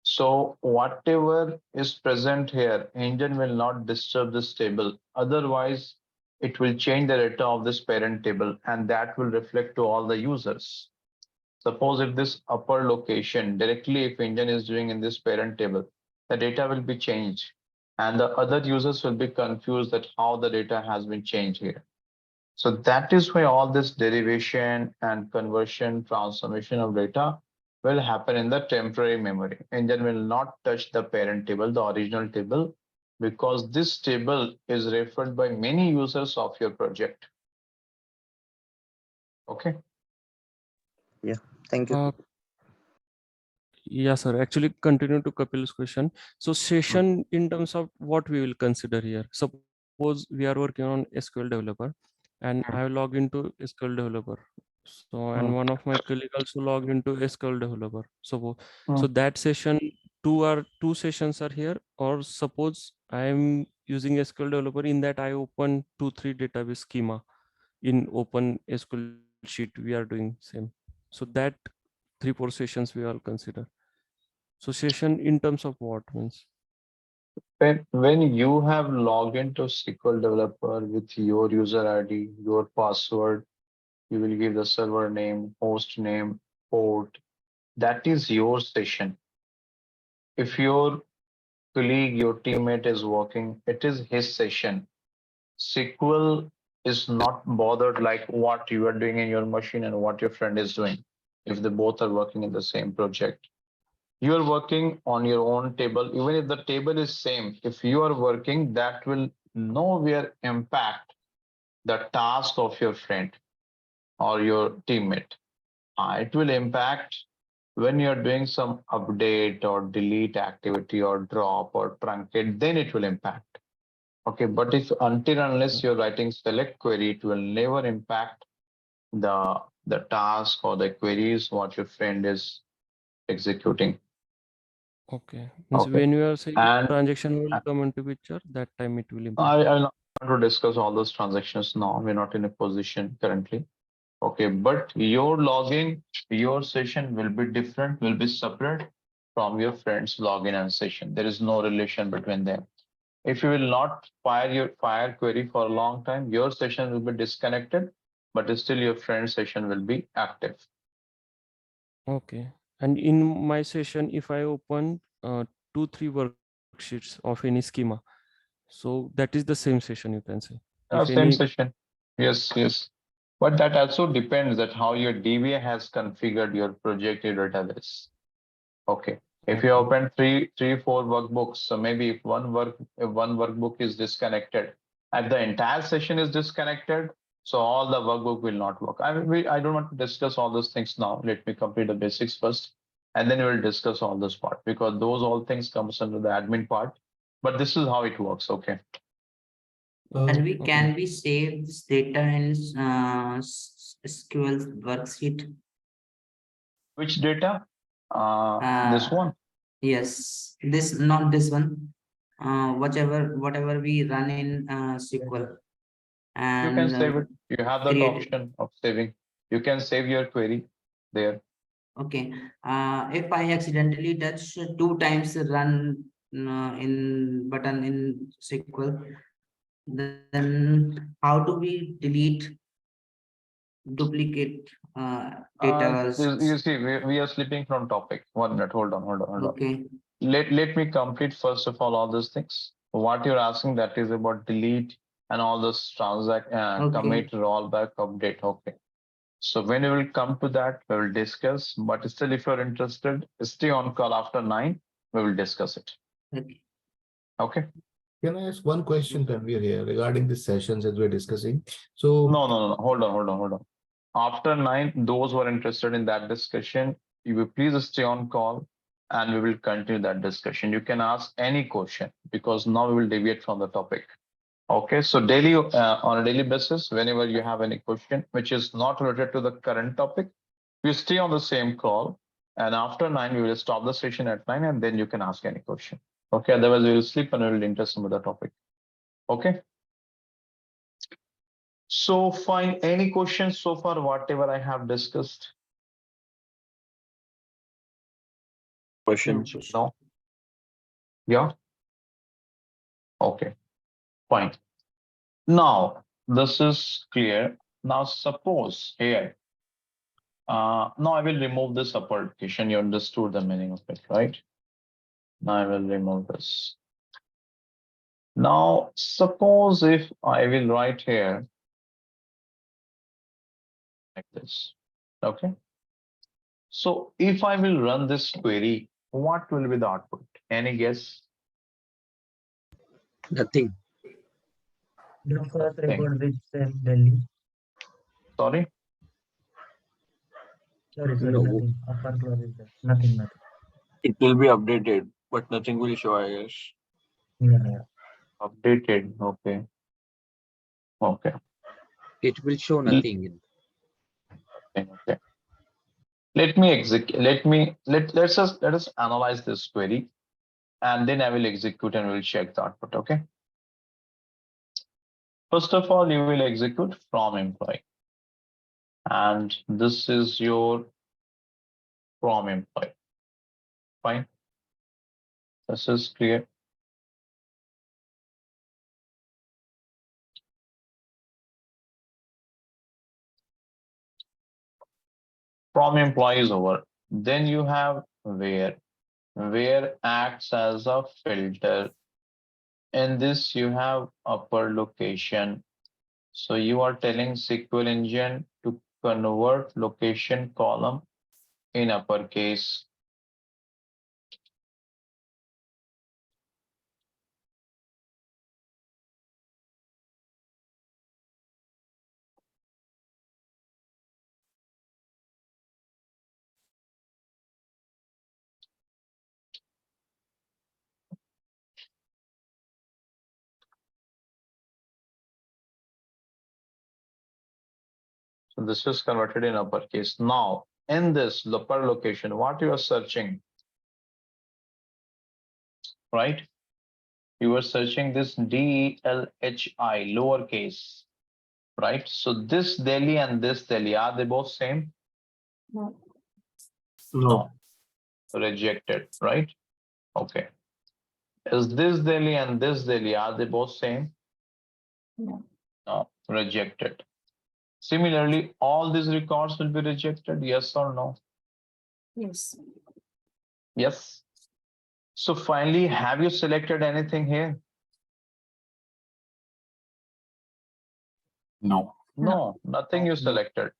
So whatever is present here, engine will not disturb this table. Otherwise, it will change the data of this parent table, and that will reflect to all the users. Suppose if this upper location directly, if engine is doing in this parent table, the data will be changed, and the other users will be confused that how the data has been changed here. So that is why all this derivation and conversion transformation of data will happen in the temporary memory. Engine will not touch the parent table, the original table, because this table is referred by many users of your project. Okay. Yeah. Thank you. Yeah, sir. Actually, continue to Kapil's question. So session in terms of what we will consider here. Suppose we are working on SQL developer and I log into SQL developer. So, and one of my colleague also logged into SQL developer. So that session, two sessions are here, or suppose I am using SQL developer, in that I open 2-3 database schema in open SQL sheet, we are doing same. So that 3-4 sessions we all consider. So session in terms of what means? When you have logged into SQL developer with your user ID, your password, you will give the server name, host name, port. That is your session. If your colleague, your teammate is working, it is his session. SQL is not bothered like what you are doing in your machine and what your friend is doing. If they both are working in the same project, you are working on your own table. Even if the table is same, if you are working, that will nowhere impact the task of your friend or your teammate. It will impact when you're doing some update or delete activity or drop or truncate, then it will impact. Okay, but if until unless you're writing select query, it will never impact the task or the queries what your friend is executing. Okay. Means Okay. when you are saying And transaction will come into picture, that time it will impact. I not want to discuss all those transactions now. We're not in a position currently. Okay, but your login, your session will be different, will be separate from your friend's login and session. There is no relation between them. If you will not fire your fire query for a long time, your session will be disconnected, but still your friend's session will be active. Okay. And in my session, if I open 2-3 worksheets of any schema, so that is the same session, you can say. If Same any, session. Yes, yes. But that also depends that how your DBA has configured your project database. Okay. If you open three, 4 workbooks, so maybe if one workbook is disconnected and the entire session is disconnected, So all the workbook will not work. I don't want to discuss all those things now. Let me complete the basics first, and then we will discuss all this part, because those all things comes under the admin part. But this is how it works. Okay. And okay. can we save this data in SQL worksheet? Which data? This one. Yes, this not this one. Whatever we run in SQL. You And can save it. You have that create. option of saving. You can save your query there. Okay. If I accidentally touch 2 times run in button in SQL, then how do we delete duplicate data? You see, we are slipping from topic. 1 minute. Hold on. Okay. Let me complete first of all these things. What you're asking, that is about delete and all this transact, commit, rollback, update. Okay. So when we will come to that, we will discuss. But still, if you're interested, stay on call after 9. We will discuss it. Okay. Okay. Can I ask one question, Tanvir, here regarding the sessions that we're discussing? So No. Hold on. After 9, those who are interested in that discussion, you will please stay on call and we will continue that discussion. You can ask any question, because now we will deviate from the topic. Okay, so daily, on a daily basis, whenever you have any question which is not related to the current topic, you stay on the same call, and after 9 we will stop the session at 9, and then you can ask any question. Okay, otherwise we will sleep and we will interest in the topic. Okay. So fine, any questions so far, whatever I have discussed? Questions? No. Yeah. Okay, fine. Now this is clear. Now suppose here, now I will remove this upper location. You understood the meaning of it, right? Now I will remove this. Now suppose if I will write here like this. Okay. So if I will run this query, what will be the output? Any guess? Nothing. The first record with Delhi. Sorry. Sorry, No. nothing. Upper clause is there. Nothing. It will be updated, but nothing will show, I guess. Yeah. Updated. Okay. Okay. It will show nothing. Okay. Let me execute. Let us analyze this query, and then I will execute and we'll check the output. Okay. First of all, you will execute from employee, and this is your from employee. Fine. This is clear. From employee is over. Then you have where. Where acts as a filter. In this you have upper location. So you are telling SQL engine to convert location column in uppercase. So this is converted in uppercase. Now in this upper location, what you are searching, right? You are searching this DELHI lowercase, right? So this Delhi and this Delhi, are they both same? No. No. Rejected, right? Okay. Is this Delhi and this Delhi, are they both same? No. No, rejected. Similarly, all these records will be rejected, yes or no? Yes. Yes. So finally, have you selected anything here? no. No, nothing you selected.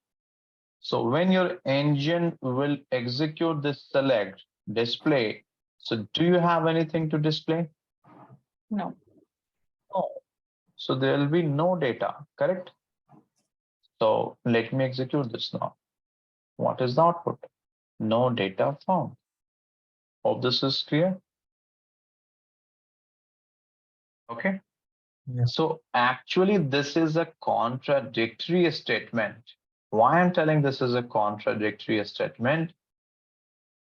So when your engine will execute this select display, so do you have anything to display? No. No. So there will be no data, correct? So let me execute this now. What is the output? No data found. Hope this is clear. Okay. Yeah. So actually, this is a contradictory statement. Why I'm telling this is a contradictory statement?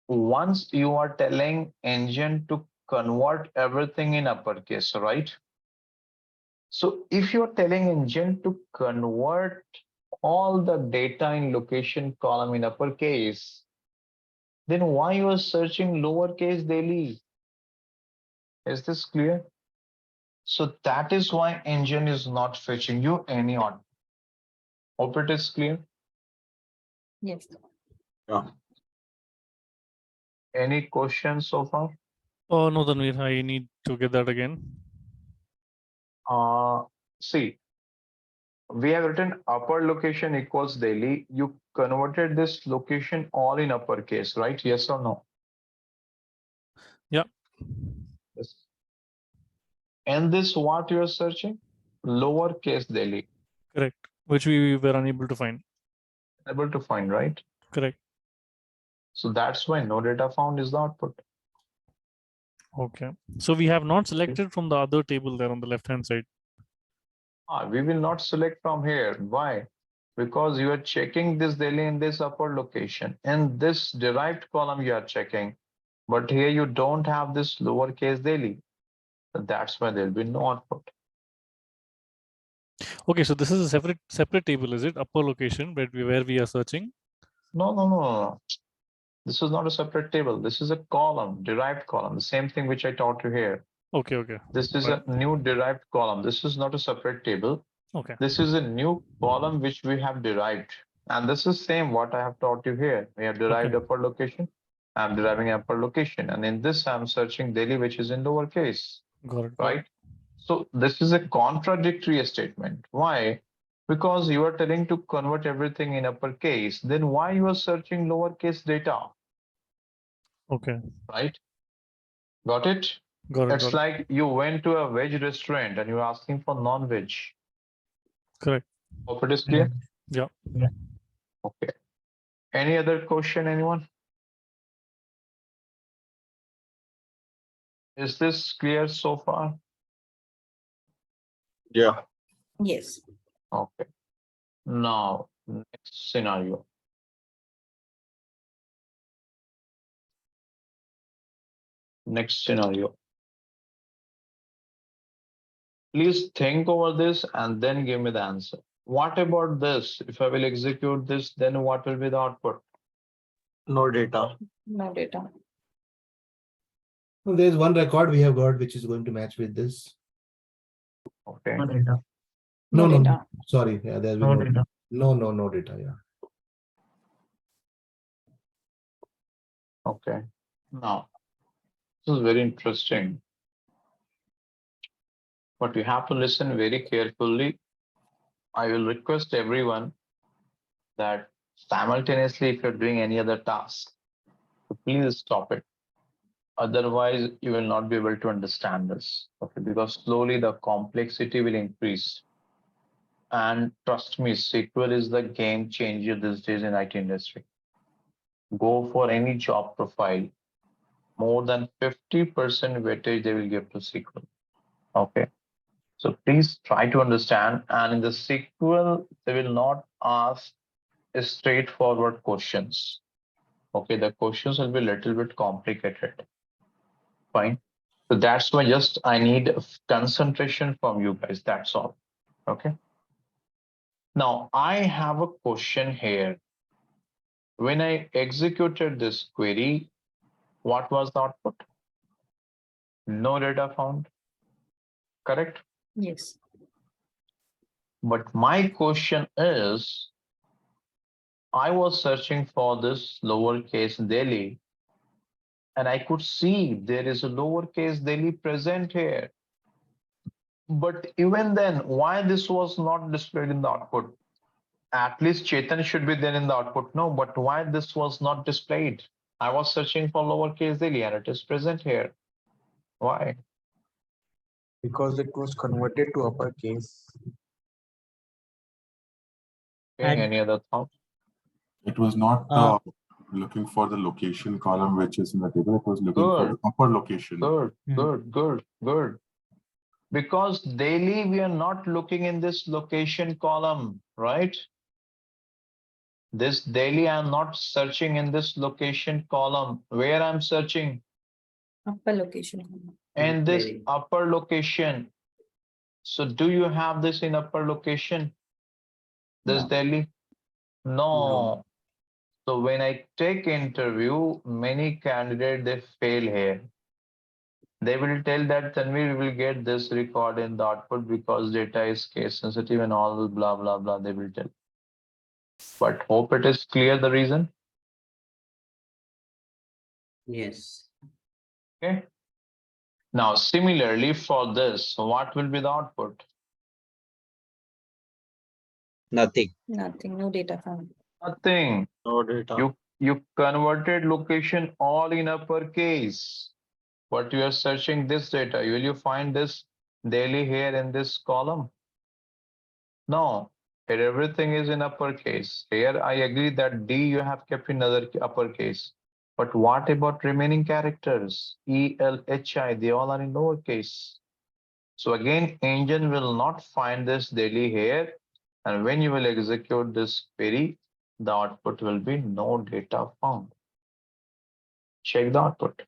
Once you are telling engine to convert everything in uppercase, right? So if you're telling engine to convert all the data in location column in uppercase, then why you are searching lowercase daily? Is this clear? So that is why engine is not fetching you any output. Hope it is clear. Yes. Any questions so far? Oh no, Tanvir, I need to get that again. See, we have written upper location equals daily. You converted this location all in uppercase, right? Yes or no? Yeah. Yes. And this what you are searching? Lowercase daily. Correct. Which we were unable to find. Able to find, right? Correct. So that's why no data found is the output. Okay. So we have not selected from the other table there on the left hand side. We will not select from here. Why? Because you are checking this daily in this upper location. In this derived column you are checking. But here you don't have this lowercase daily. That's why there will be no output. Okay, so this is a separate table, is it? Upper location where we are searching. No. This is not a separate table. This is a column, derived column. The same thing which I taught you here. Okay. This is a new derived column. This is not a separate table. Okay. This is a new column which we have derived. And this is same what I have taught you here. We have derived upper location. I'm deriving upper location. And in this, I'm searching daily, which is in lowercase. Got it. Right? So this is a contradictory statement. Why? Because you are telling to convert everything in uppercase. Then why you are searching lowercase data? Okay. Right? Got it? Got it. It's like you went to a veg restaurant and you're asking for non-veg. Correct. Hope it is clear? Yeah. Okay. Any other question, anyone? Is this clear so far? Yeah. Yes. Okay. Now, next scenario. Next scenario. Please think over this and then give me the answer. What about this? If I will execute this, then what will be the output? No data. No data. Well, there's one record we have got which is going to match with this. Okay. No data. No, data. sorry. Yeah, there's No been data. no data. Yeah. Okay. Now, this is very interesting. But you have to listen very carefully. I will request everyone that simultaneously, if you're doing any other task, please stop it. Otherwise, you will not be able to understand this. Okay, because slowly the complexity will increase. And trust me, SQL is the game changer these days in IT industry. Go for any job profile, more than 50% weightage they will give to SQL. Okay. So please try to understand. And in the SQL, they will not ask straightforward questions. Okay, the questions will be a little bit complicated. Fine. So that's why just I need concentration from you guys. That's all. Okay. Now I have a question here. When I executed this query, what was the output? No data found. Correct? Yes. But my question is, I was searching for this lowercase daily, and I could see there is a lowercase daily present here. But even then, why this was not displayed in the output? At least Chetan should be there in the output. No, but why this was not displayed? I was searching for lowercase daily and it is present here. Why? Because it was converted to uppercase. Okay, And- any other thought? It was not Uh, looking for the location column which is in the table. It was looking for the Good. upper location. Good, Hmm. good. Because daily we are not looking in this location column, right? This daily I'm not searching in this location column. Where I'm searching? Upper location. In this Query. upper location. So do you have this in upper location? This No. daily? No. So when I take interview, many candidates they fail here. They will tell that Tanvir will get this record in the output because data is case sensitive and all blah blah blah. They will tell. But hope it is clear the reason. Yes. Okay. Now similarly for this, what will be the output? Nothing. Nothing, no data found. Nothing. No data. You converted location all in uppercase. But you are searching this data. Will you find this daily here in this column? No. Here everything is in uppercase. Here I agree that D you have kept in other uppercase. But what about remaining characters? E, L, H, I, they all are in lowercase. So again, engine will not find this daily here. And when you will execute this query, the output will be no data found. Check the output.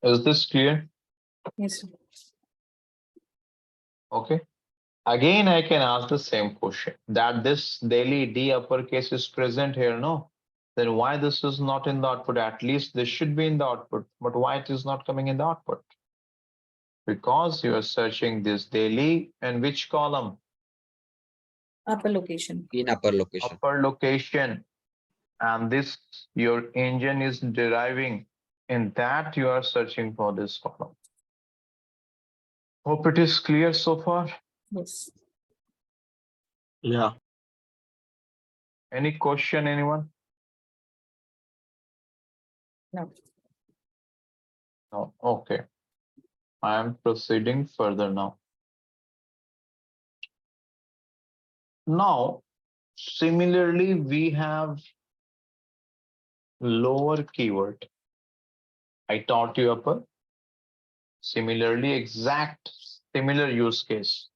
Is this clear? Yes. Okay. Again, I can ask the same question that this daily D uppercase is present here, no? Then why this is not in the output? At least this should be in the output, but why it is not coming in the output? Because you are searching this daily and which column? Upper location. In upper location. Upper location. And this your engine is deriving in that you are searching for this column. Hope it is clear so far. Yes. Yeah. Any question, anyone? No. No. Okay. I am proceeding further now. Now, similarly, we have lower keyword. I taught you upper. Similarly, exact similar use case,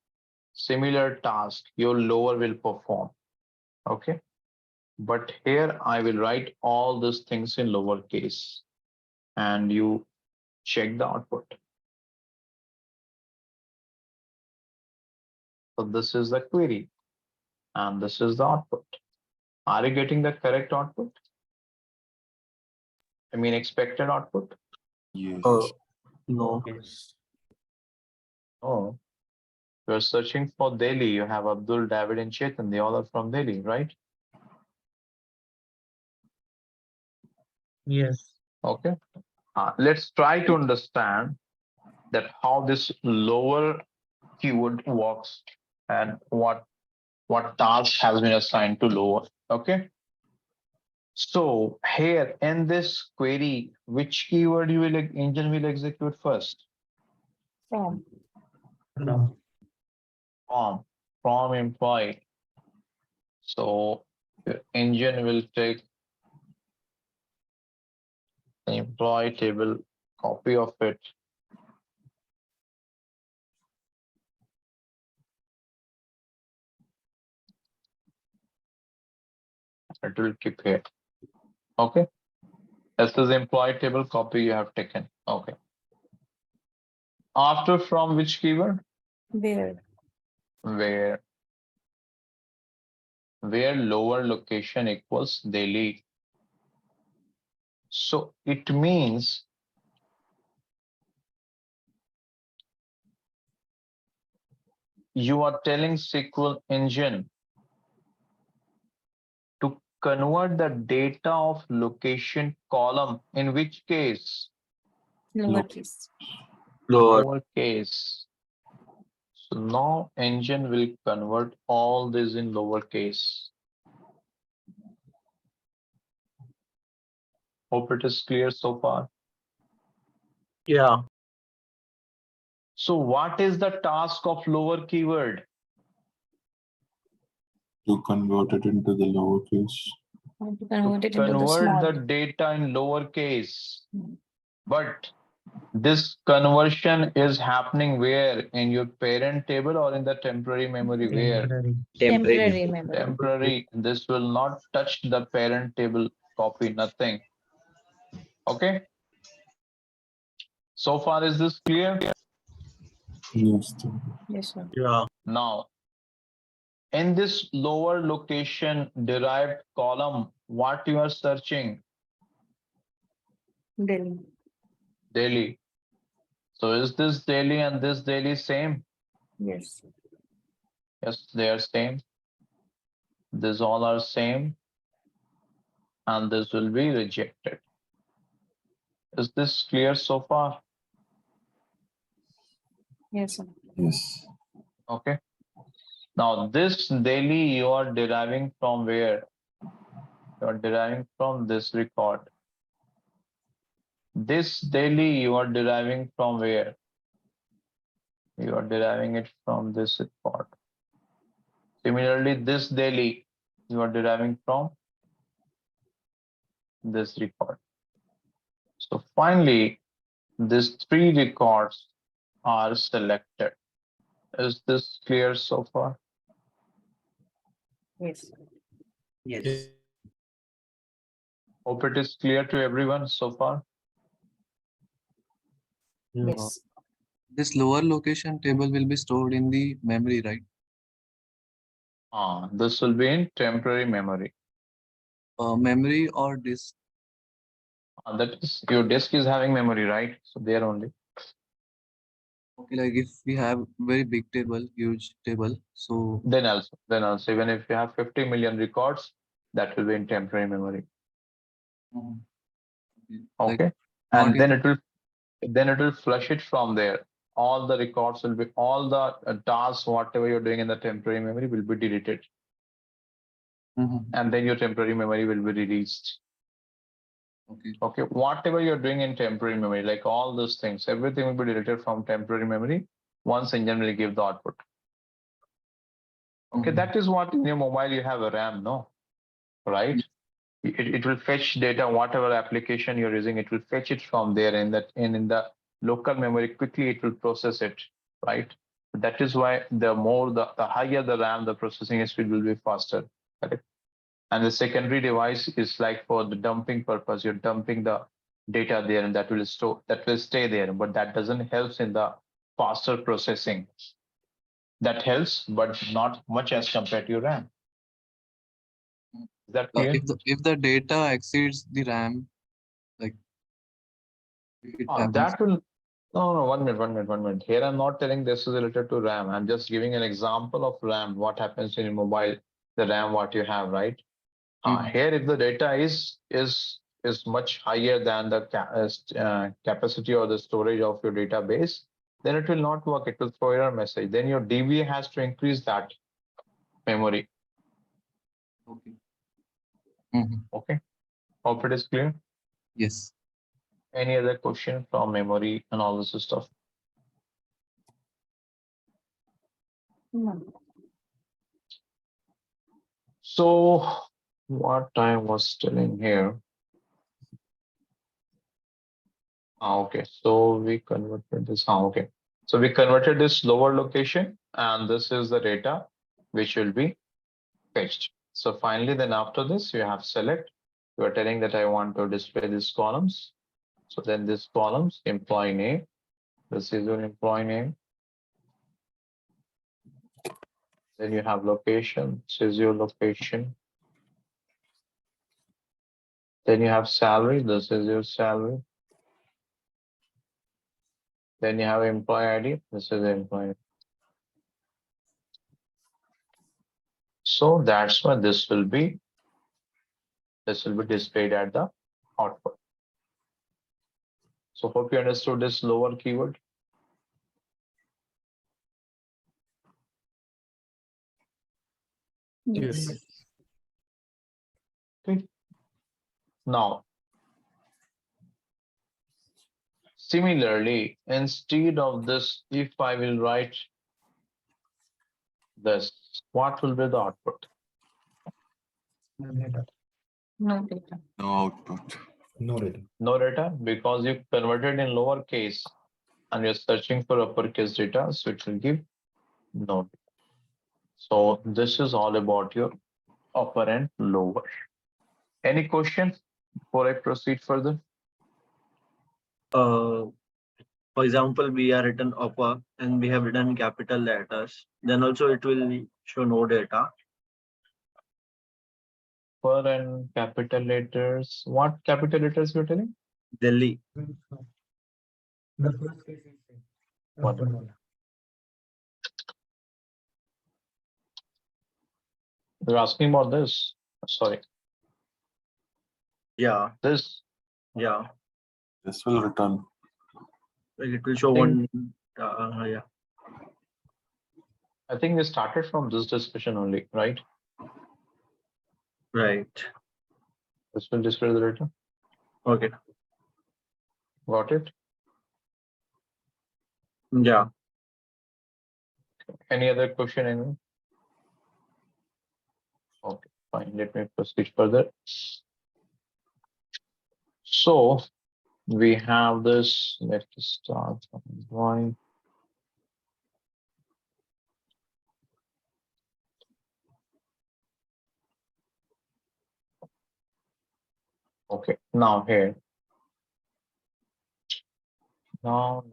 similar task, your lower will perform. Okay. But here I will write all these things in lower case and you check the output. So this is the query and this is the output. Are you getting the correct output? I mean expected output? Yes. No. Yes. Oh, you're searching for Delhi. You have Abdul, David, and Chetan. They all are from Delhi, right? yes. Okay. Let's try to understand that how this lower keyword works and what task has been assigned to lower. Okay. So here in this query, which keyword you will engine will execute first? From. No. From employee. So the engine will take the employee table, copy of it. It will keep here. Okay. This is employee table copy you have taken. Okay. After from which keyword? Where. Where lower location equals daily. So it means you are telling SQL engine to convert the data of location column in which case? Lowercase. Lower. Lower case. So now engine will convert all this in lowercase. Hope it is clear so far. Yeah. So what is the task of lower keyword? To convert it into the lowercase. To convert it into the Convert small. the data in lowercase. Hmm. But this conversion is happening where? In your parent table or in the temporary memory? Where? Temporary. Temporary memory. Temporary. This will not touch the parent table copy, nothing. Okay. So far, is this clear? Yes. Yes, sir. Yeah. Now, in this lower location derived column, what you are searching? Delhi. Daily. So is this daily and this daily same? Yes. Yes, they are same. These all are same. And this will be rejected. Is this clear so far? Yes, sir. Yes. Okay. Now this daily you are deriving from where? You are deriving from this record. This daily you are deriving from where? You are deriving it from this record. Similarly, this daily you are deriving from this record. So finally, these three records are selected. Is this clear so far? Yes. Yes. Hope it is clear to everyone so far. Yes. This lower location table will be stored in the memory, right? This will be in temporary memory. Memory or disk? That is, your disk is having memory, right? So there only. Okay, like if we have very big table, huge table, so Then also, even if you have 50 million records, that will be in temporary memory. like Okay, not and in then it will flush it from there. All the records will be, all the tasks, whatever you're doing in the temporary memory will be deleted. And then your temporary memory will be released. Okay, whatever you're doing in temporary memory, like all those things, everything will be deleted from temporary memory once engine will give the output. Okay, that is what in your mobile you have a RAM, no? Right? It will fetch data, whatever application you're using, it will fetch it from there in the local memory, quickly it will process it, right? That is why the higher the RAM, the processing speed will be faster. Correct? And the secondary device is like for the dumping purpose, you're dumping the data there and that will stay there, but that doesn't help in the faster processing. That helps, but not much as compared to your RAM. Is that clear? if the data exceeds the RAM, like if it happens. That will, no, 1 minute. Here I'm not telling this is related to RAM. I'm just giving an example of RAM. What happens in your mobile, the RAM, what you have, right? Here, if the data is much higher than the capacity or the storage of your database, then it will not work. It will throw error message. Then your DBA has to increase that memory. Okay. Hope it is clear. Yes. Any other question from memory and all this stuff? No. So what I was telling here. Okay, so we converted this. Okay, so we converted this lower location, and this is the data which will be fetched. So finally, then after this, you have select. You are telling that I want to display these columns. So then this columns, employee name. This is your employee name. Then you have location. This is your location. Then you have salary. This is your salary. Then you have employee ID. This is the employee. So that's why this will be displayed at the output. So hope you understood this lower keyword. Yes. Okay. Now, similarly, instead of this, if I will write this, what will be the output? No data. No data. No output. No data. No data because you converted in lowercase and you're searching for uppercase data, so it will give no data. So this is all about your upper and lower. Any questions before I proceed further? For example, we are written upper and we have written capital letters. Then also it will show no data. Upper and capital letters. What capital letters you're telling? Delhi. The first case is same. What? Upper one. You're asking about this. Sorry. Yeah. This. Yeah. This will return. Like it will show think- one. Yeah. I think we started from this discussion only, right? Right. This will display the data. Okay. Got it? Yeah. Any other question? Anyone? Okay, fine. Let me proceed further. So we have this. Let's start from drawing. Okay, now here. No.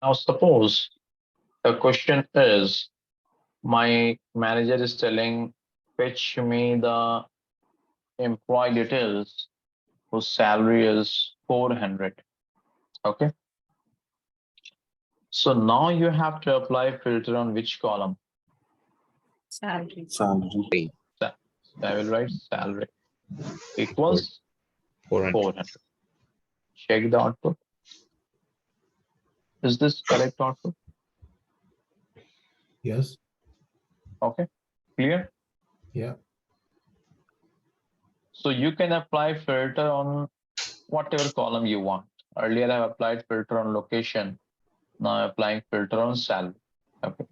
Now suppose the question is, my manager is telling, fetch me the employee details whose salary is 400. Okay. So now you have to apply filter on which column? Salary. Salary. I will write salary equals 400. Check the output. Is this correct output? Yes. Okay, clear? Yeah. So you can apply filter on whatever column you want. Earlier I applied filter on location. Now I'm applying filter on salary. Okay.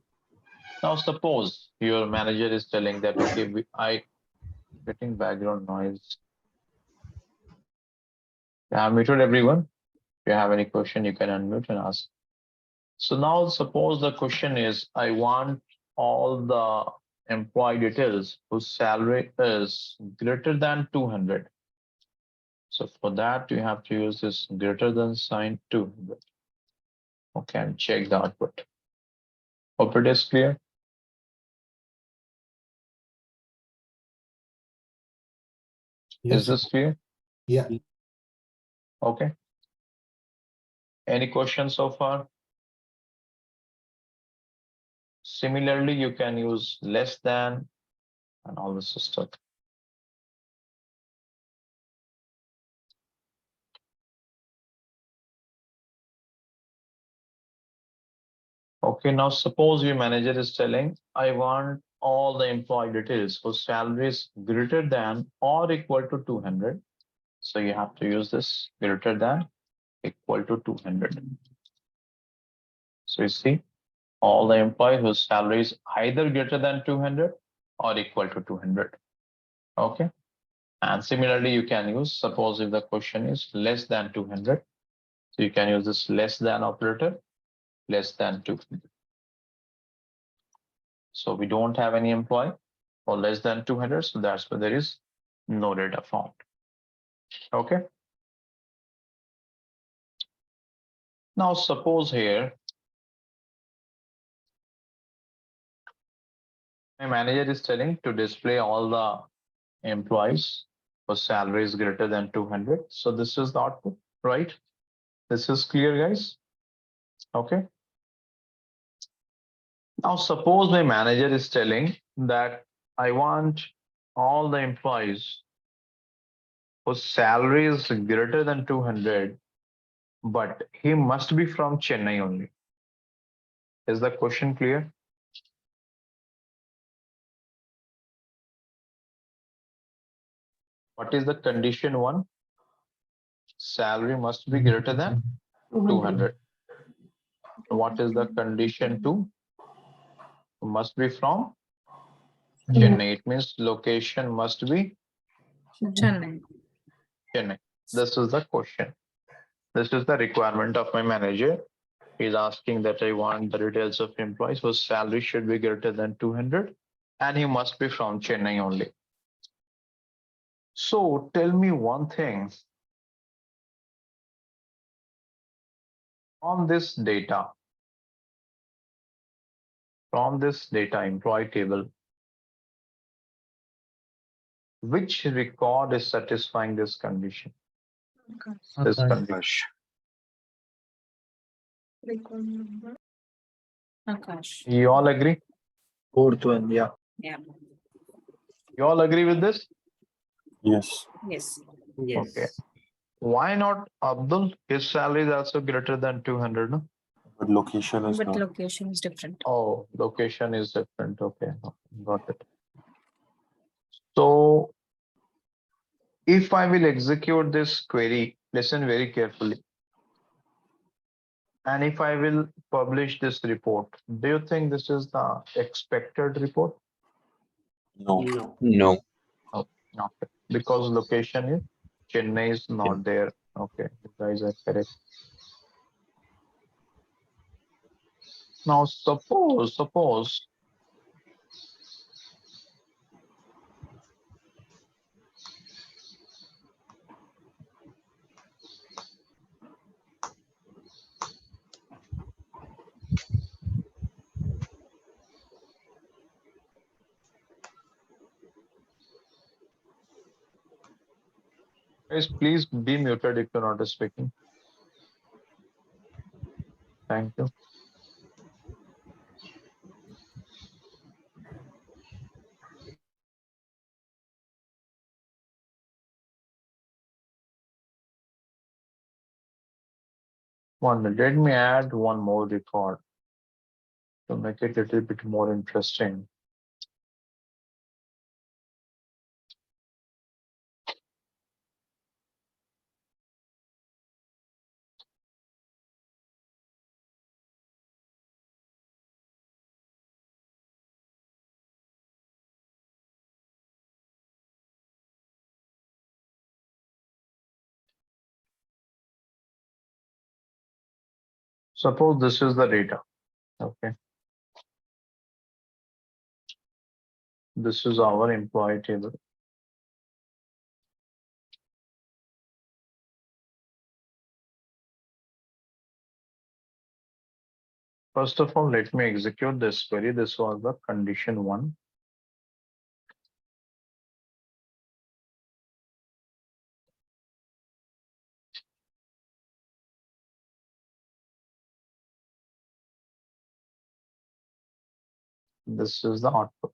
Now suppose your manager is telling that, okay, I getting background noise. I muted everyone. If you have any question, you can unmute and ask. So now suppose the question is, I want all the employee details whose salary is greater than 200. So for that, you have to use this greater than sign 200. Okay, and check the output. Hope it is clear. Yes. Is this clear? Yeah. Okay. Any questions so far? Similarly, you can use less than and all this stuff. Okay, now suppose your manager is telling, I want all the employee details whose salary is greater than or equal to 200. So you have to use this greater than equal to 200. So you see, all the employees whose salary is either greater than 200 or equal to 200. Okay. And similarly, you can use, suppose if the question is less than 200, so you can use this less than operator, less than 200. So we don't have any employee or less than 200. So that's why there is no data found. Okay. Now suppose here, my manager is telling to display all the employees whose salary is greater than 200. So this is the output, right? This is clear, guys. Okay. Now suppose my manager is telling that I want all the employees whose salary is greater than 200, but he must be from Chennai only. Is the question clear? What is the condition one? Salary must be greater than 200. What is the condition two? Must be from Chennai. It means location must be Chennai. Chennai. This is the question. This is the requirement of my manager. He's asking that I want the details of employees whose salary should be greater than 200 and he must be from Chennai only. So tell me one thing. From this data, employee table, which record is satisfying this condition? This condition. Akash. You all agree? Fourth one, yeah. Yeah. You all agree with this? Yes. Yes. Okay. Why not Abdul? His salary is also greater than 200, no? But location is But not. location is different. Oh, location is different. Okay, got it. So if I will execute this query, listen very carefully. And if I will publish this report, do you think this is the expected report? No. No. Oh, okay. Because location is Chennai is not there. Okay, you guys are correct. Now suppose guys, please be muted if you're not speaking. Thank you. One minute, let me add one more record to make it a little bit more interesting. Suppose this is the data. Okay. This is our employee table. First of all, let me execute this query. This was the condition one. This is the output.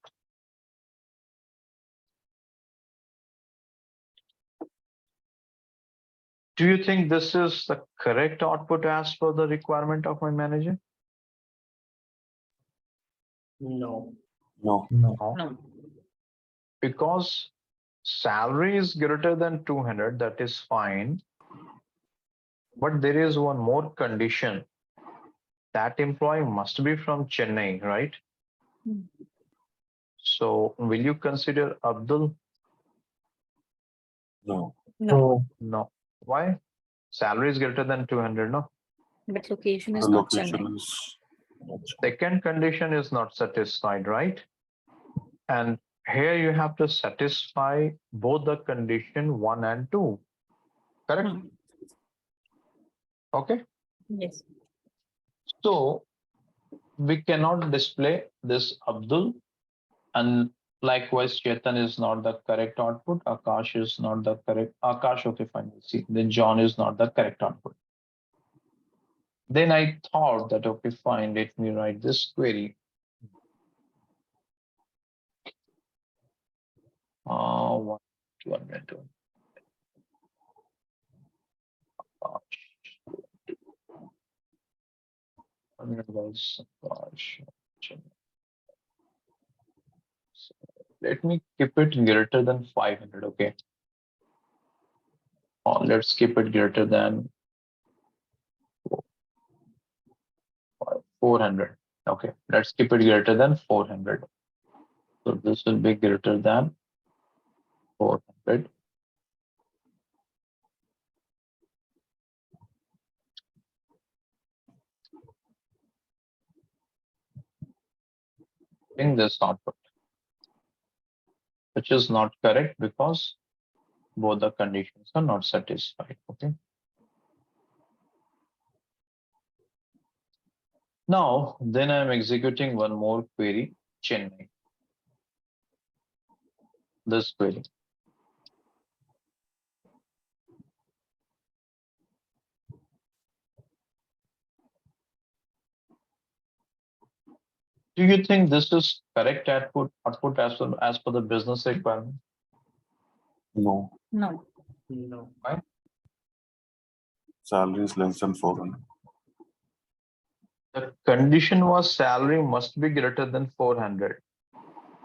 Do you think this is the correct output as per the requirement of my manager? No. No. No. Because salary is greater than 200, that is fine. But there is one more condition. That employee must be from Chennai, right? So will you consider Abdul? No. No. No. Why? Salary is greater than 200, no? But location is The not location Chennai. is. Second condition is not satisfied, right? And here you have to satisfy both the condition 1 and 2. Correct? Okay. Yes. So we cannot display this Abdul, and likewise Chetan is not the correct output. Akash is not the correct. Akash, okay, fine. See, then John is not the correct output. Then I thought that, okay, fine, let me write this query. One minute. Let me keep it greater than 500. Okay. Let's keep it greater than 400. Okay, let's keep it greater than 400. So this will be greater than 400. In this output, which is not correct because both the conditions are not satisfied. Okay. Now, then I'm executing one more query, Chennai. This query. Do you think this is correct output as per the business requirement? No, No. No. Why? salary is less than 400. The condition was salary must be greater than 400.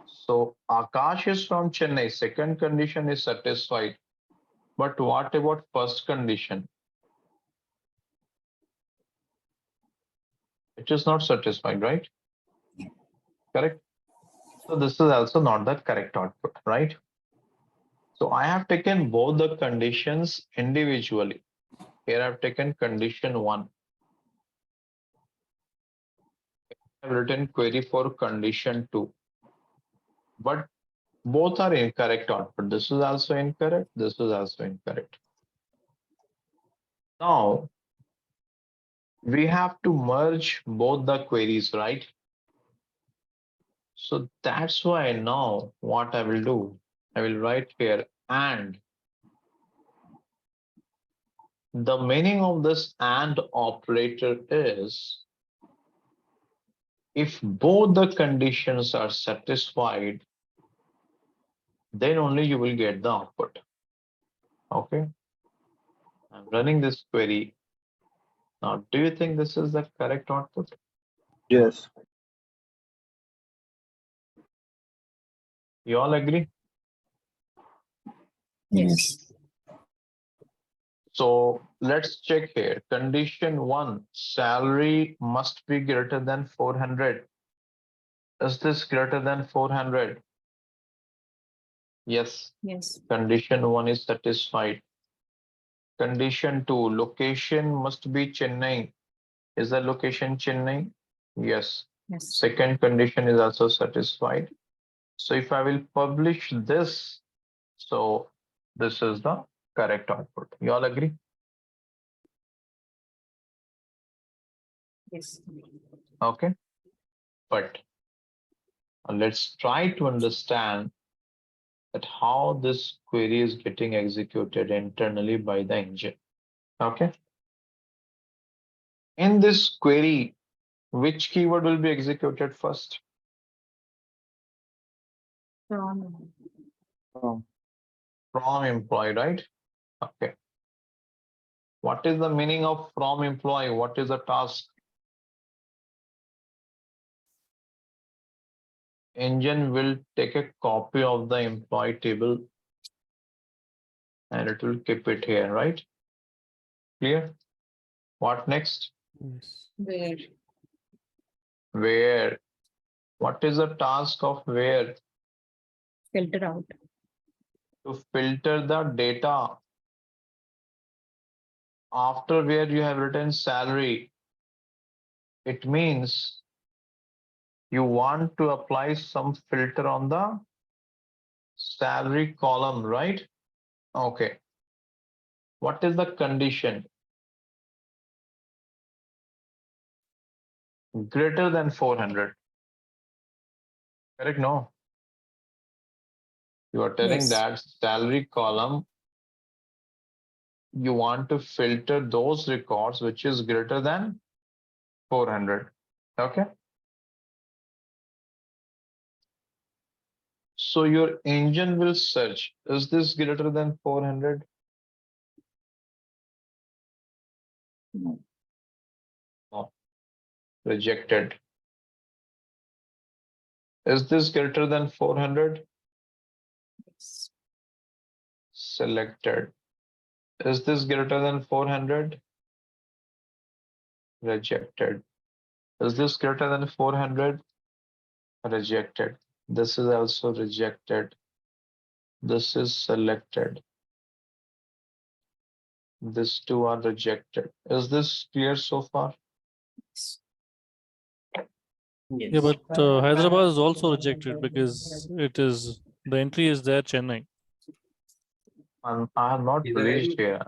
So Akash is from Chennai. Second condition is satisfied. But what about first condition? It is not satisfied, right? Correct. So this is also not the correct output, right? So I have taken both the conditions individually. Here I've taken condition 1. I've written query for condition 2. But both are incorrect output. This is also incorrect. This is also incorrect. Now we have to merge both the queries, right? So that's why now what I will do, I will write here and. The meaning of this AND operator is if both the conditions are satisfied, then only you will get the output. Okay. I'm running this query. Now, do you think this is the correct output? Yes. You all agree? Yes. So let's check here. Condition 1, salary must be greater than 400. Is this greater than 400? Yes. Yes. Condition 1 is satisfied. Condition 2, location must be Chennai. Is the location Chennai? Yes. Yes. Second condition is also satisfied. So if I will publish this, so this is the correct output. You all agree? Yes. Okay. But let's try to understand that how this query is getting executed internally by the engine. Okay. In this query, which keyword will be executed first? From. From employee, right? Okay. What is the meaning of from employee? What is the task? Engine will take a copy of the employee table and it will keep it here, right? Clear? What next? Yes. Where. Where? What is the task of where? Filter out. To filter the data. After where you have written salary, it means you want to apply some filter on the salary column, right? Okay. What is the condition? Greater than 400. Correct? No. You are telling Yes. that salary column, you want to filter those records which is greater than 400. Okay. So your engine will search, is this greater than 400? No. No. Rejected. Is this greater than 400? Yes. Selected. Is this greater than 400? Rejected. Is this greater than 400? Rejected. This is also rejected. This is selected. These two are rejected. Is this clear so far? Yeah, but Hyderabad is also rejected because the entry is there Chennai. I have not reached here.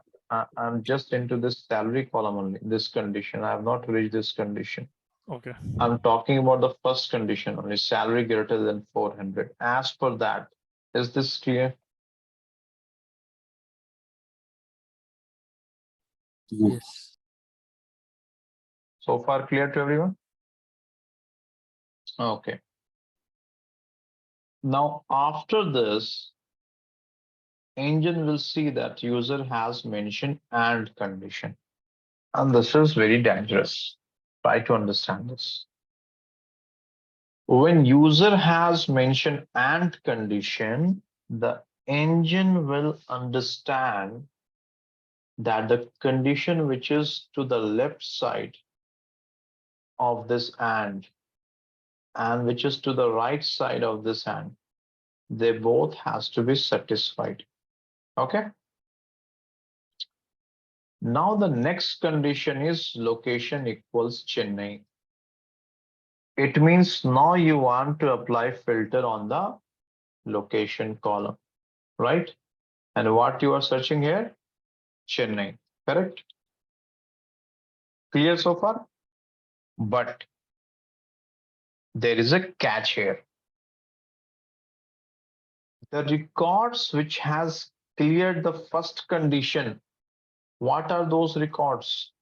I'm just into this salary column only, this condition. I have not reached this condition. Okay. I'm talking about the first condition only, salary greater than 400. As per that, is this clear? Yes. So far clear to everyone? Okay. Now, after this, engine will see that user has mentioned and condition. And this is very dangerous. Try to understand this. When user has mentioned and condition, the engine will understand that the condition which is to the left side of this and which is to the right side of this and, they both has to be satisfied. Okay. Now the next condition is location equals Chennai. It means now you want to apply filter on the location column, right? And what you are searching here? Chennai, correct? Clear so far? But there is a catch here. The records which has cleared the first condition, what are those records?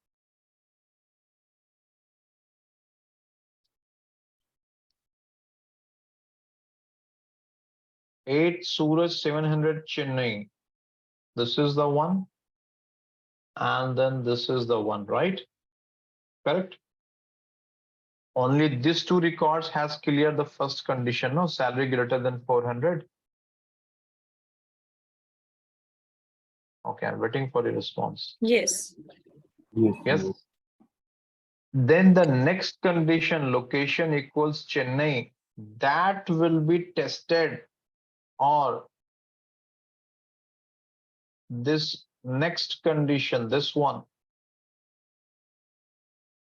Eight Suraj 700 Chennai. This is the one. And then this is the one, right? Correct? Only these two records has cleared the first condition, no? Salary greater than 400. Okay, I'm waiting for the response. Yes. Yes. Then the next condition, location equals Chennai, that will be tested, or this next condition, this one,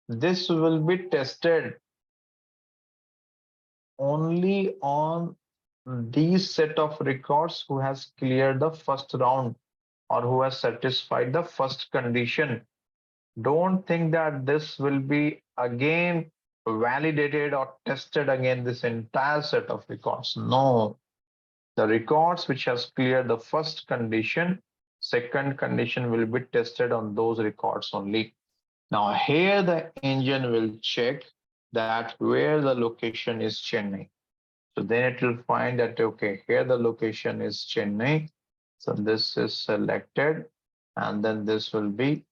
this will be tested only on these set of records who has cleared the first round or who has satisfied the first condition. Don't think that this will be again validated or tested again, this entire set of records. No, the records which has cleared the first condition, second condition will be tested on those records only. Now here the engine will check that where the location is Chennai. So then it will find that, okay, here the location is Chennai. So this is selected and then this will be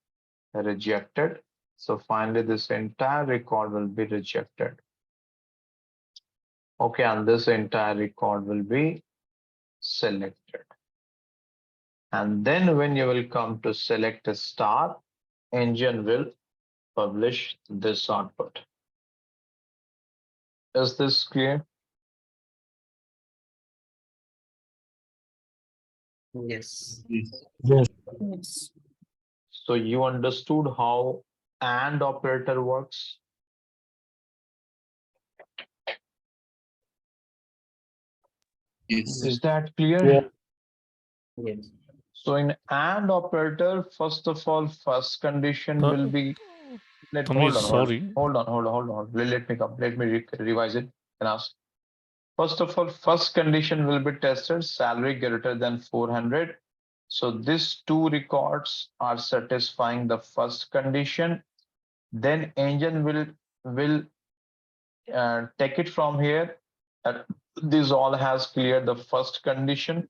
rejected. So finally this entire record will be rejected. Okay, and this entire record will be selected. And then when you will come to select a star, engine will publish this output. Is this clear? Yes. Yes. So you understood how AND operator works? Yes. Is that clear? Yes. So in AND operator, first of all, first condition will be, Tanvi, sorry. hold on. Let me come. Let me revise it and ask. First of all, first condition will be tested, salary greater than 400. So these two records are satisfying the first condition. Then engine will take it from here. This all has cleared the first condition.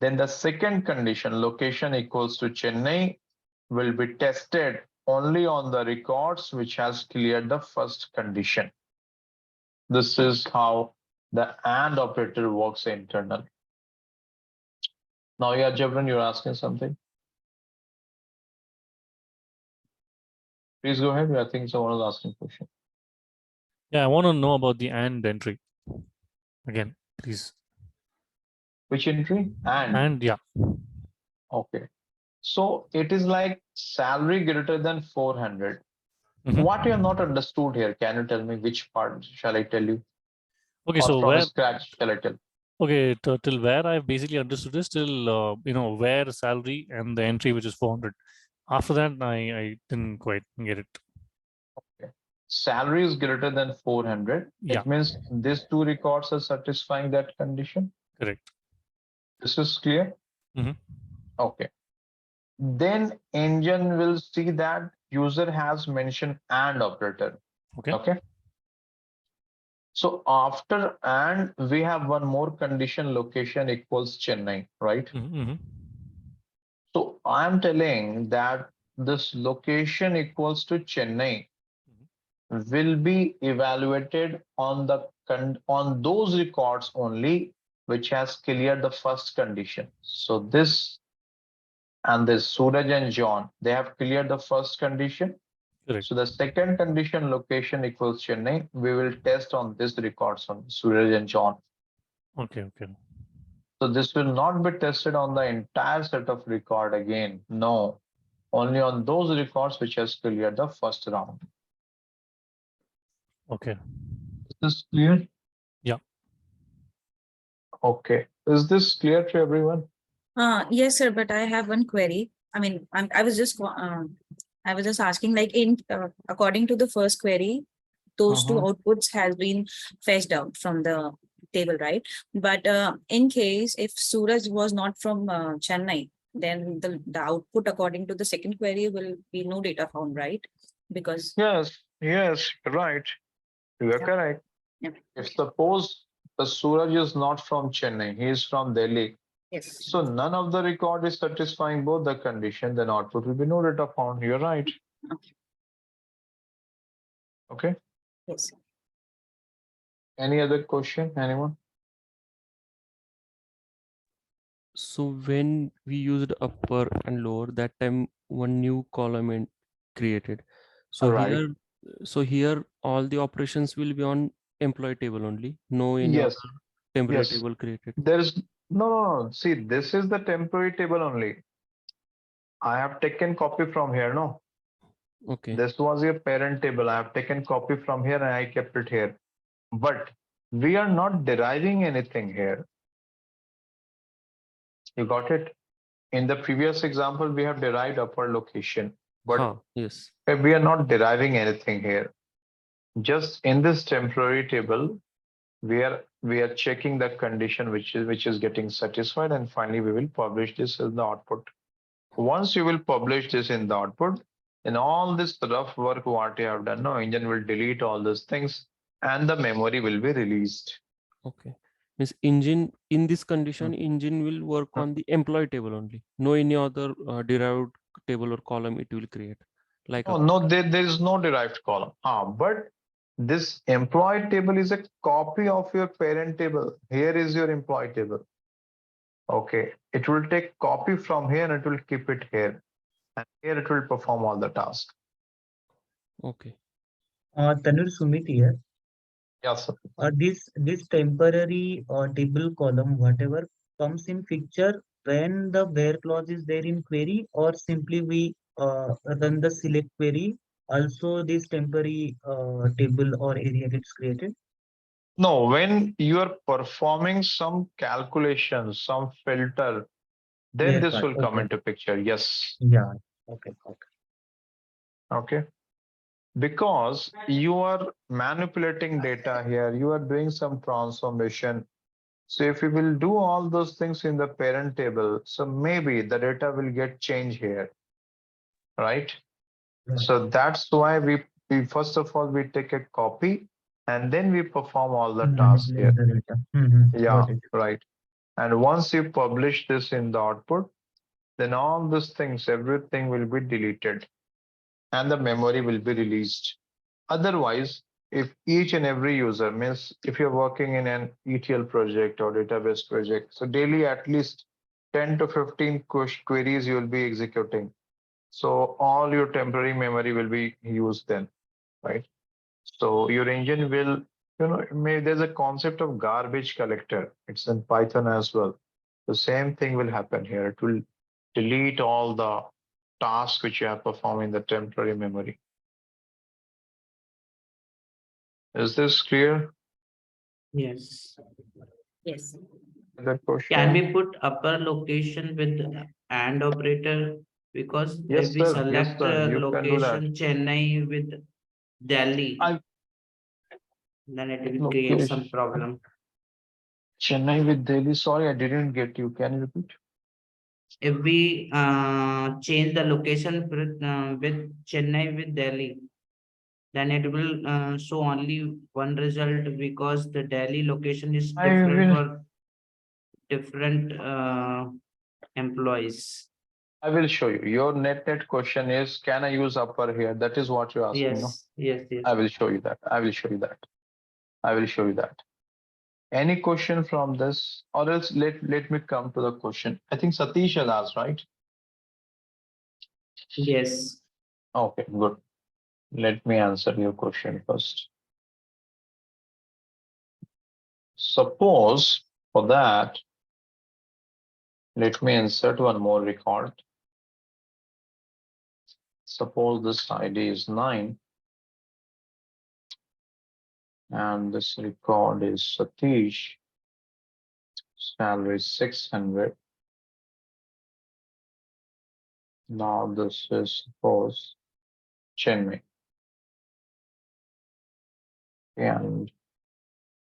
Then the second condition, location equals to Chennai, will be tested only on the records which has cleared the first condition. This is how the AND operator works internally. Now, yeah, Jabran, you're asking something. Please go ahead. I think someone is asking a question. Yeah, I want to know about the and entry. Again, please. Which entry? And yeah. Okay. So it is like salary greater than 400. Mhm. What you have not understood here? Can you tell me which part shall I tell you? Okay, Or so from where scratch shall I tell? okay till where I've basically understood is till where salary and the entry which is 400. After that, I didn't quite get it. Okay. Salary is greater than 400. Yeah. It means these two records are satisfying that condition. Correct. This is clear? Mhm. Okay. Then engine will see that user has mentioned and operator. Okay. Okay. So after and we have one more condition, location equals Chennai, right? Mhm. So I'm telling that this location equals to Chennai will be evaluated on the on those records only which has cleared the first condition. So this and this Suraj and John, they have cleared the first condition. Correct. So the second condition, location equals Chennai, we will test on this records on Suraj and John. Okay. So this will not be tested on the entire set of record again. No, only on those records which has cleared the first round. Okay. Is this clear? Yeah. Okay. Is this clear to everyone? Yes, sir, but I have one query. I mean, I was just asking, like, according to the first query, those two outputs has been fetched out from the table, right? But in case if Suraj was not from Chennai, then the output according to the second query will be no data found, right? Because Yes, right. You are correct. yeah. If suppose the Suraj is not from Chennai, he is from Delhi. Yes. So none of the record is satisfying both the condition, then output will be no data found. You're right. Okay. Yes. Any other question? Anyone? So when we used upper and lower, that time one new column created. So Right. here all the operations will be on employee table only. No any Yes. other temporary Yes. table created. There is no. See, this is the temporary table only. I have taken copy from here. No. Okay. This was your parent table. I have taken copy from here and I kept it here. But we are not deriving anything here. You got it? In the previous example, we have derived upper location, but Yes. we are not deriving anything here. Just in this temporary table, we are checking the condition which is getting satisfied, and finally we will publish this as the output. Once you will publish this in the output, then all this rough work what you have done, no, engine will delete all those things and the memory will be released. Okay. Means engine in this condition, engine will work on the employee table only. No any other derived table or column it will create. Like No, there is no derived column. But this employee table is a copy of your parent table. Here is your employee table. Okay, it will take copy from here and it will keep it here. And here it will perform all the tasks. Okay. Tanur, Sumit here. Yes, sir. This temporary table column, whatever, comes in picture when the where clause is there in query, or simply we run the select query. Also, this temporary table or area gets created. No, when you are performing some calculation, some filter, then this will come into picture. Yes. Yeah. Okay. Okay. Because you are manipulating data here, you are doing some transformation. So if we will do all those things in the parent table, so maybe the data will get changed here, right? So that's why we first of all, we take a copy and then we perform all the tasks here. The data. Yeah, right. And once you publish this in the output, then all these things, everything will be deleted and the memory will be released. Otherwise, if each and every user, means if you're working in an ETL project or database project, so daily at least 10 to 15 queries you will be executing. So all your temporary memory will be used then, right? So your engine will, there's a concept of garbage collector. It's in Python as well. The same thing will happen here. It will delete all the tasks which you have performed in the temporary memory. Is this clear? Yes. Yes. That question? Can we put upper location with AND operator? Because Yes, if we sir. Yes, select sir. You can do that. location Chennai with Delhi, then it will create some Location. problem. Chennai with Delhi. Sorry, I didn't get you. Can you repeat? If we change the location with Chennai with Delhi, then it will show only one result because the Delhi location is I different will. for different employees. I will show you. Your net question is, can I use upper here? That is what you're asking, no? Yes. I will show you that. I will show you that. I will show you that. Any question from this, or else let me come to the question. I think Satish has asked, right? Yes. Okay, good. Let me answer your question first. Suppose for that, let me insert one more record. Suppose this ID is 9 and this record is Satish, salary 600. Now this is suppose Chennai. And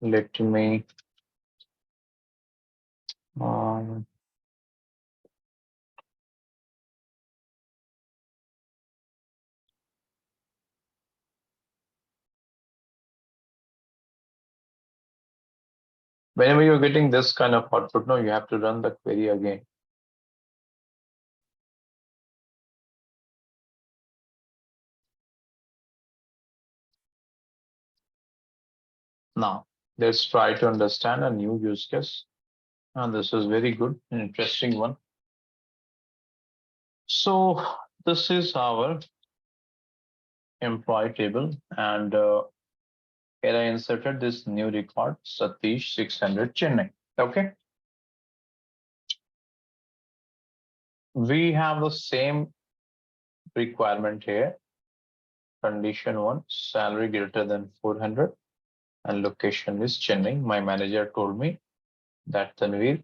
let me whenever you're getting this kind of output, no, you have to run the query again. Now, let's try to understand a new use case. And this is very good, an interesting one. So this is our employee table, and here I inserted this new record, Satish 600 Chennai. Okay. We have the same requirement here. Condition 1, salary greater than 400 and location is Chennai. My manager told me that Tanvir,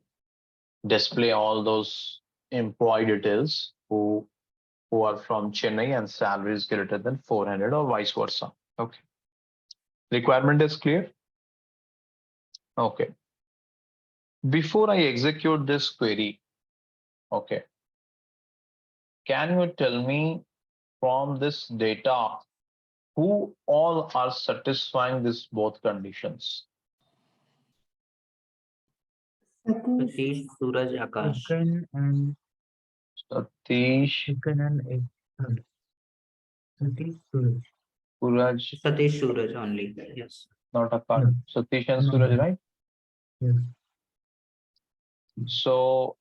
display all those employee details who are from Chennai and salary is greater than 400 or vice versa. Okay. Requirement is clear. Okay. Before I execute this query, okay, can you tell me from this data who all are satisfying this both conditions? Satish, Suraj, Akash. Satish. Satish, Suraj. Suraj. Satish, Suraj only. Yes. Not Akash. Satish and Suraj, right? Yes. So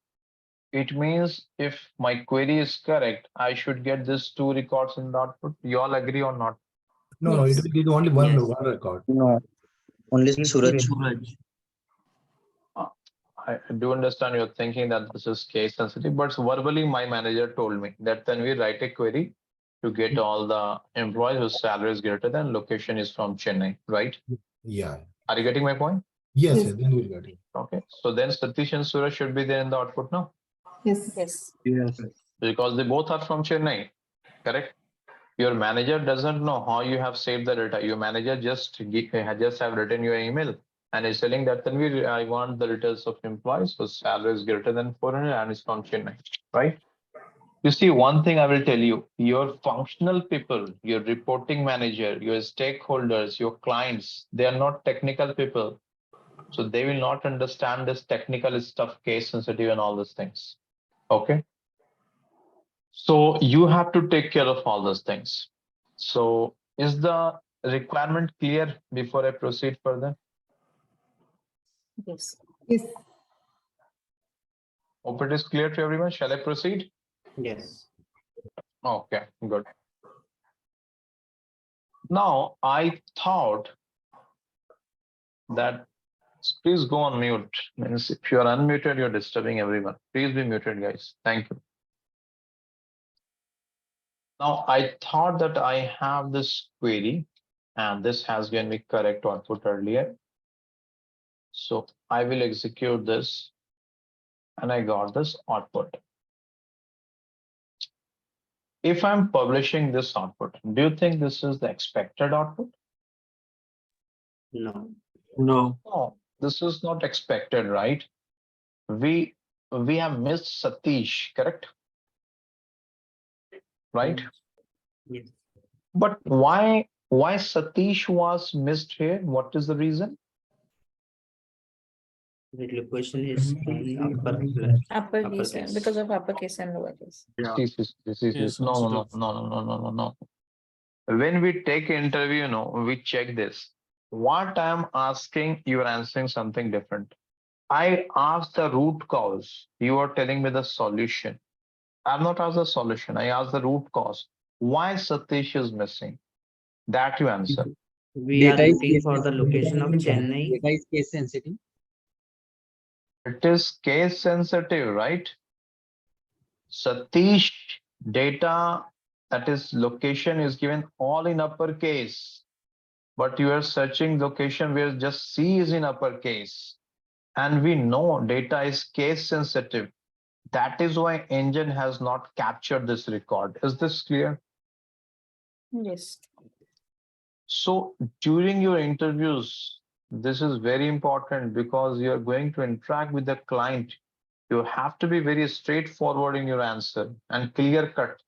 it means if my query is correct, I should get these 2 records in the output. You all agree or not? No, it will give only one record. No, only Yes, Suraj. I do understand you're thinking that this is case sensitive, but verbally my manager told me that then we write a query to get all the employees whose salary is greater than location is from Chennai, right? Yeah. Are you getting my point? Yes, yes, then we'll get it. Okay. So then Satish and Suraj should be there in the output now. Yes. Yes. Because they both are from Chennai, correct? Your manager doesn't know how you have saved the data. Your manager just have written your email and is telling that then I want the details of employees whose salary is greater than 400 and is from Chennai, right? You see, one thing I will tell you, your functional people, your reporting manager, your stakeholders, your clients, they are not technical people. So they will not understand this technical stuff, case sensitive and all these things. Okay. So you have to take care of all those things. So is the requirement clear before I proceed further? Yes. Hope it is clear to everyone. Shall I proceed? Yes. Okay, good. Now I thought that please go on mute. Means if you are unmuted, you're disturbing everyone. Please be muted, guys. Thank you. Now I thought that I have this query and this has given me correct output earlier. So I will execute this and I got this output. If I'm publishing this output, do you think this is the expected output? No. No. No, this is not expected, right? We have missed Satish, correct? Right? Yes. But why Satish was missed here? What is the reason? The location is in uppercase. Uppercase, because of uppercase and lowercase. Case No. sensitive. When we take interview, we check this. What I'm asking, you are answering something different. I asked the root cause. You are telling me the solution. I'm not asked the solution. I asked the root cause. Why Satish is missing? That you answer. We are Data is looking case for the location of Chennai. Data is case sensitive. It is case sensitive, right? Satish data, that is location, is given all in uppercase. But you are searching location where just C is in uppercase. And we know data is case sensitive. That is why engine has not captured this record. Is this clear? Yes. So during your interviews, this is very important because you're going to interact with the client. You have to be very straightforward in your answer and clear cut.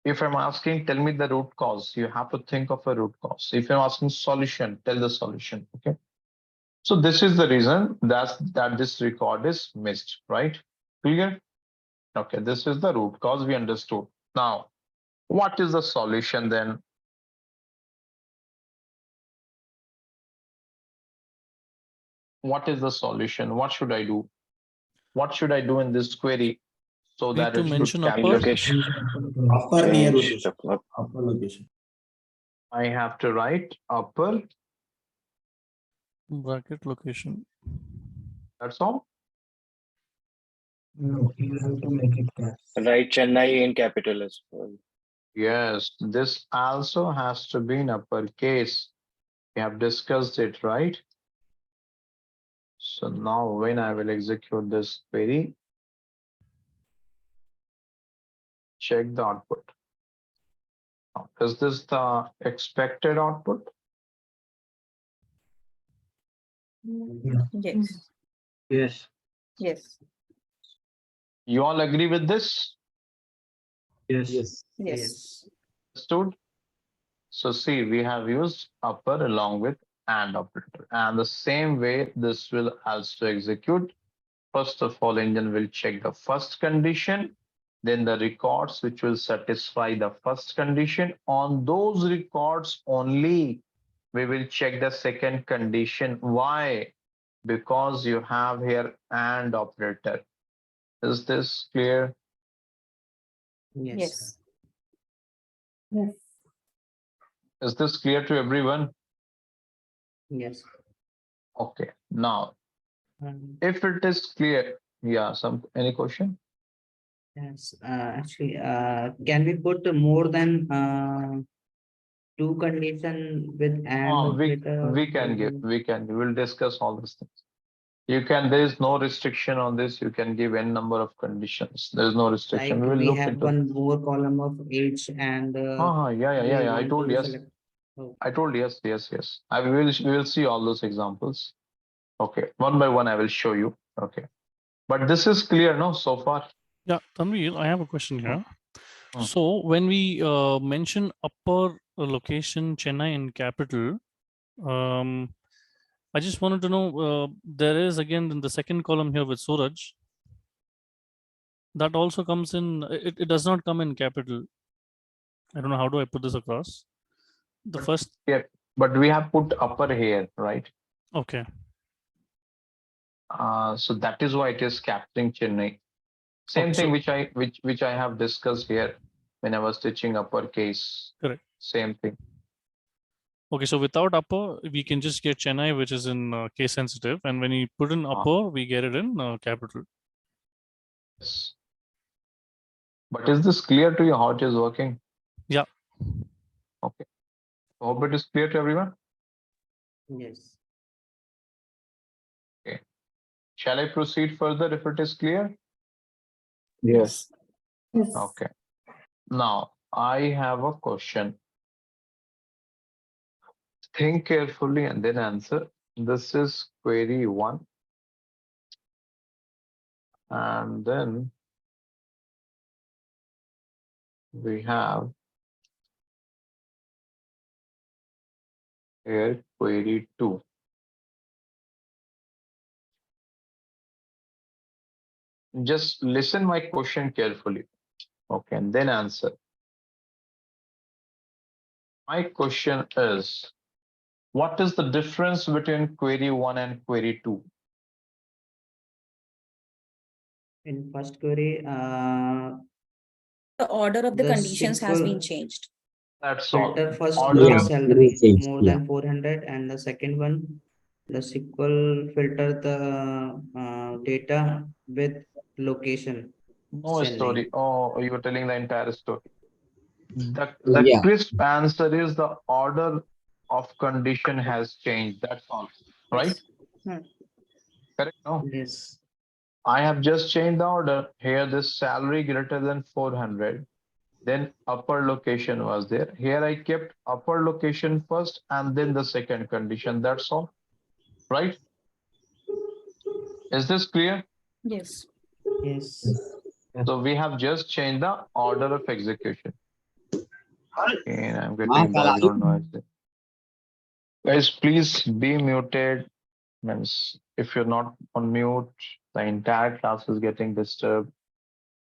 If I'm asking, tell me the root cause, you have to think of a root cause. If I'm asking solution, tell the solution. Okay. So this is the reason that this record is missed, right? Clear? Okay, this is the root cause we understood. Now, what is the solution then? What is the solution? What should I do? What should I do in this query so Need that to it should mention capture? upper. Location. Upper near Change location. the Upper location. I have to write upper. Bracket location. That's all. No, you have to make it caps. Write Chennai in capital as well. Yes, this also has to be in uppercase. We have discussed it, right? So now when I will execute this query, check the output. Is this the expected output? Yes. Yes. Yes. You all agree with this? Yes. Yes. Understood? So see, we have used upper along with and operator, and the same way this will also execute. First of all, engine will check the first condition, then the records which will satisfy the first condition. On those records only, we will check the second condition. Why? Because you have here and operator. Is this clear? Yes. Yes. Is this clear to everyone? Yes. Okay. Now, if it is clear, yeah, any question? Yes. Actually, can we put more than two condition with and operator? We can give, we'll discuss all these things. You can, there is no restriction on this. You can give n number of conditions. There is no restriction. Like We will we look have into. one more column of age and Yeah. I told yes. Oh. I told yes. We will see all those examples. Okay, one by one I will show you. Okay, but this is clear, no, so far? Yeah, Tanvir, I have a question here. Hmm. So when we mention upper location Chennai in capital, I just wanted to know, there is again in the second column here with Suraj, that also comes in, it does not come in capital. I don't know, how do I put this across? The first. Yeah, but we have put upper here, right? Okay. So that is why it is capturing Chennai. Same Okay, thing so- which I have discussed here when I was teaching uppercase. Correct. Same thing. Okay, so without upper, we can just get Chennai, which is in case sensitive, and when you put in upper, we get it in capital. Yes. But is this clear to you how it is working? Yeah. Okay. Hope it is clear to everyone. Yes. Okay. Shall I proceed further if it is clear? Yes. Okay. Now I have a question. Think carefully and then answer. This is query 1. And then we have here query 2. Just listen my question carefully. Okay, and then answer. My question is, what is the difference between query 1 and query 2? In first query, The order of the the conditions has been SQL changed. That's all. filter first Order the of salary more than 400, and the second one, the SQL filter the data with location. no Chennai. story. Oh, you were telling the entire story. The crisp answer is the order of condition has changed. That's all. Right? Correct? No. Yes. I have just changed the order. Here, this salary greater than 400. Then upper location was there. Here I kept upper location first and then the second condition. That's all. Right? Is this clear? Yes. Yes. So we have just changed the order of execution. And I'm getting background noise. Guys, please be muted. Means if you're not on mute, the entire class is getting disturbed.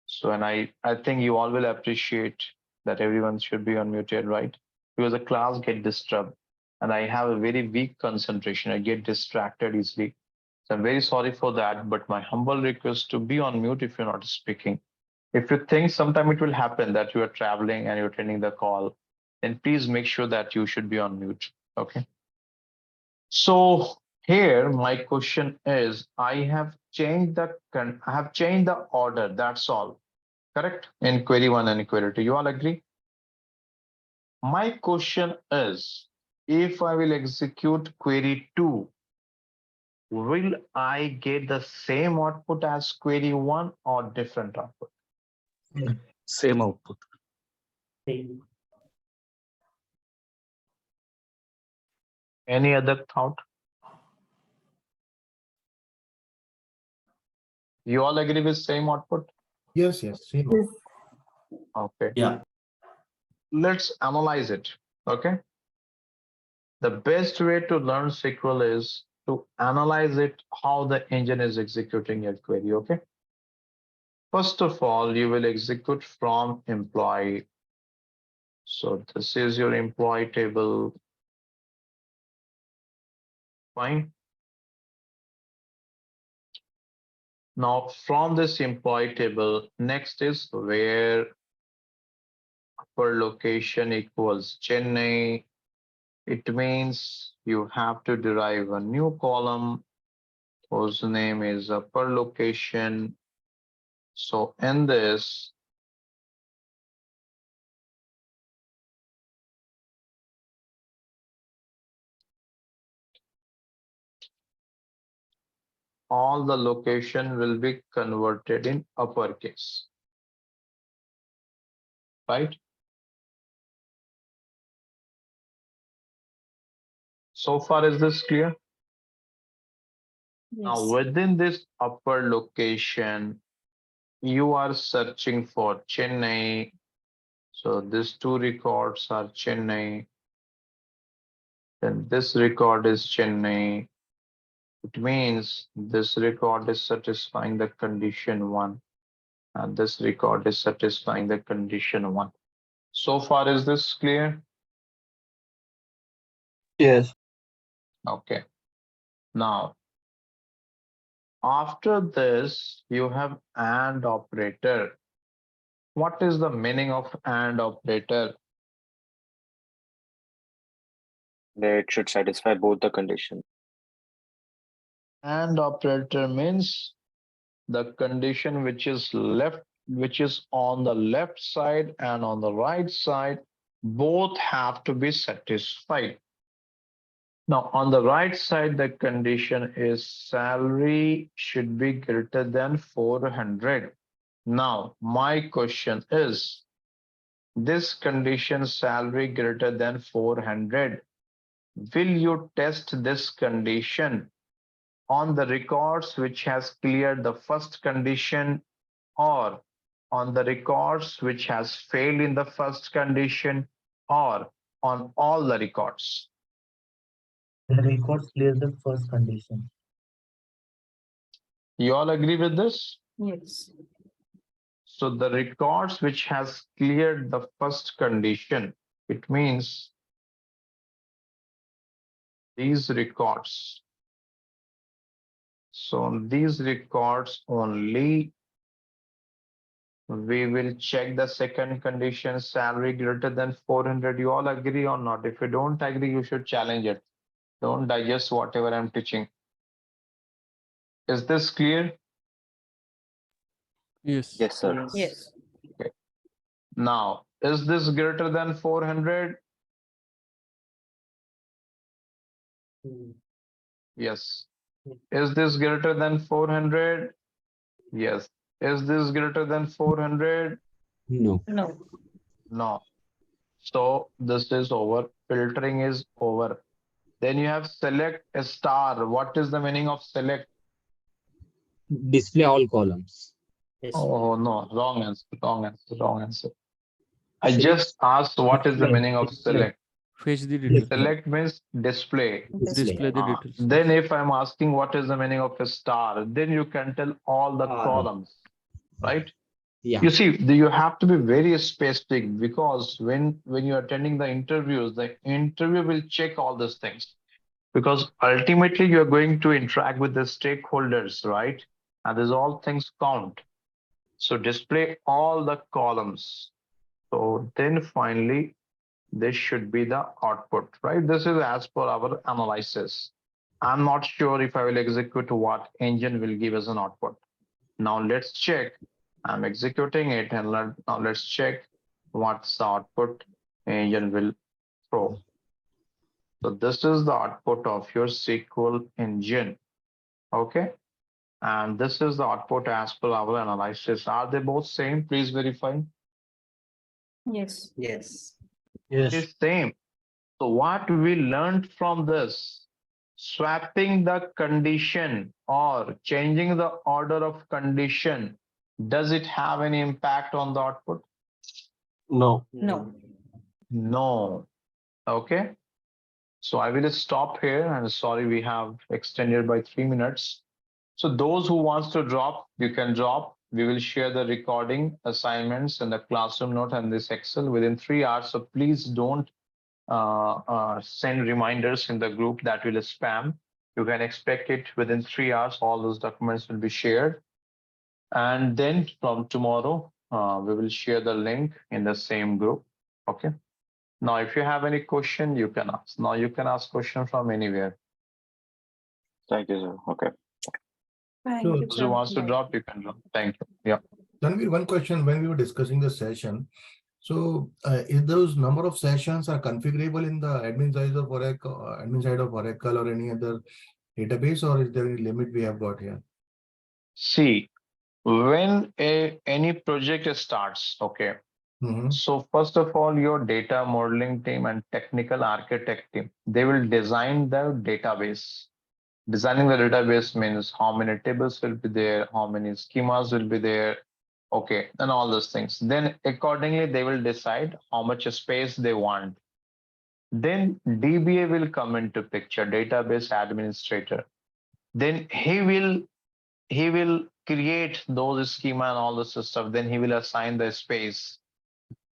So, and I think you all will appreciate that everyone should be unmuted, right? Because the class get disturbed and I have a very weak concentration. I get distracted easily. So I'm very sorry for that, but my humble request to be on mute if you're not speaking. If you think sometime it will happen that you are traveling and you're attending the call, then please make sure that you should be on mute. Okay. So here my question is, I have changed the order. That's all. Correct? In query 1 and query 2. You all agree? My question is, if I will execute query 2, will I get the same output as query 1 or different output? Same output. Same. Any other thought? You all agree with same output? Yes, same output. Okay. Yeah. Let's analyze it. Okay. The best way to learn SQL is to analyze it, how the engine is executing your query. Okay. First of all, you will execute from employee. So this is your employee table. Fine. Now from this employee table, next is where per location equals Chennai. It means you have to derive a new column whose name is per location. So in this, all the location will be converted in uppercase, right? So far, is this clear? Now within this upper location, you are searching for Chennai. So these two records are Chennai. Then this record is Chennai. It means this record is satisfying the condition 1. And this record is satisfying the condition 1. So far, is this clear? Yes. Okay. Now, after this, you have AND operator. What is the meaning of AND operator? It should satisfy both the conditions. And operator means the condition which is on the left side and on the right side, both have to be satisfied. Now, on the right side, the condition is salary should be greater than 400. Now, my question is, this condition salary greater than 400, will you test this condition on the records which has cleared the first condition, or on the records which has failed in the first condition, or on all the records? The records clear the first condition. You all agree with this? Yes. So the records which has cleared the first condition, it means these records. So on these records only, we will check the second condition, salary greater than 400. You all agree or not? If you don't agree, you should challenge it. Don't digest whatever I'm teaching. Is this clear? Yes. Yes, sir. Yes. Okay. Now, is this greater than 400? Yes. Is this greater than 400? Yes. Is this greater than 400? No. No. No. So this is over. Filtering is over. Then you have select a star. What is the meaning of select? Display all columns. Oh no, wrong answer, wrong answer, wrong answer. I just asked what is the meaning of select. Fetch the details. Select means display. Display the details. Then if I'm asking what is the meaning of a star, then you can tell all the columns, right? Yeah. You see, you have to be very specific, because when you're attending the interviews, the interview will check all these things, because ultimately you're going to interact with the stakeholders, right? And these all things count. So display all the columns. So then finally, this should be the output, right? This is as per our analysis. I'm not sure if I will execute what engine will give as an output. Now let's check. I'm executing it, and now let's check what's the output engine will throw. So this is the output of your SQL engine. Okay. And this is the output as per our analysis. Are they both same? Please verify. Yes. Yes. It is same. So what we learned from this, swapping the condition or changing the order of condition, does it have any impact on the output? No. No. No. Okay. So I will stop here, and sorry we have extended by 3 minutes. So those who wants to drop, you can drop. We will share the recording assignments and the classroom note and this Excel within 3 hours. So please don't send reminders in the group that will spam. You can expect it within 3 hours. All those documents will be shared. And then from tomorrow, we will share the link in the same group. Okay. Now, if you have any question, you can ask. Now you can ask question from anywhere. Thank you, sir. Okay. Thank So, you, Those who sir. wants to drop, you can drop. Thank you. Yeah. Tanvir, one question when we were discussing the session. So, if those number of sessions are configurable in the admin side of Oracle or any other database, or is there any limit we have got here? See, when any project starts, okay. So first of all, your data modeling team and technical architect team, they will design the database. Designing the database means how many tables will be there, how many schemas will be there, okay, and all those things. Then accordingly, they will decide how much space they want. Then DBA will come into picture, database administrator. Then he will create those schema and all this stuff. Then he will assign the space.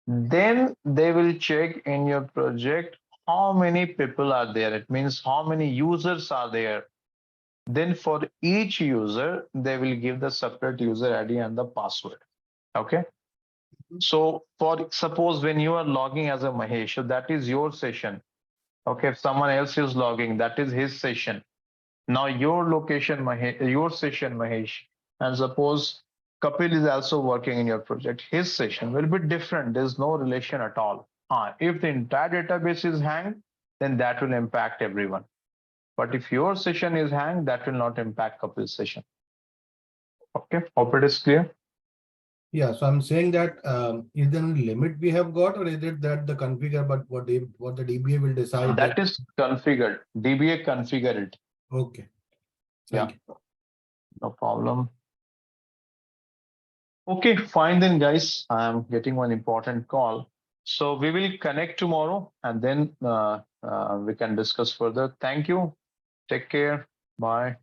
Then they will check in your project how many people are there. It means how many users are there. Then for each user, they will give the separate user ID and the password. Okay. So for suppose when you are logging as a Mahesh, so that is your session. Okay, if someone else is logging, that is his session. Now your location, your session, Mahesh, and suppose Kapil is also working in your project, his session will be different. There's no relation at all. If the entire database is hanged, then that will impact everyone. But if your session is hanged, that will not impact Kapil's session. Okay, hope it is clear. Yeah, so I'm saying that is there any limit we have got, or is it that the configure, but what the DBA will decide? That is configured. DBA configure it. Okay. Yeah, no problem. Okay, fine then, guys. I'm getting one important call. So we will connect tomorrow and then we can discuss further. Thank you. Take care. Bye.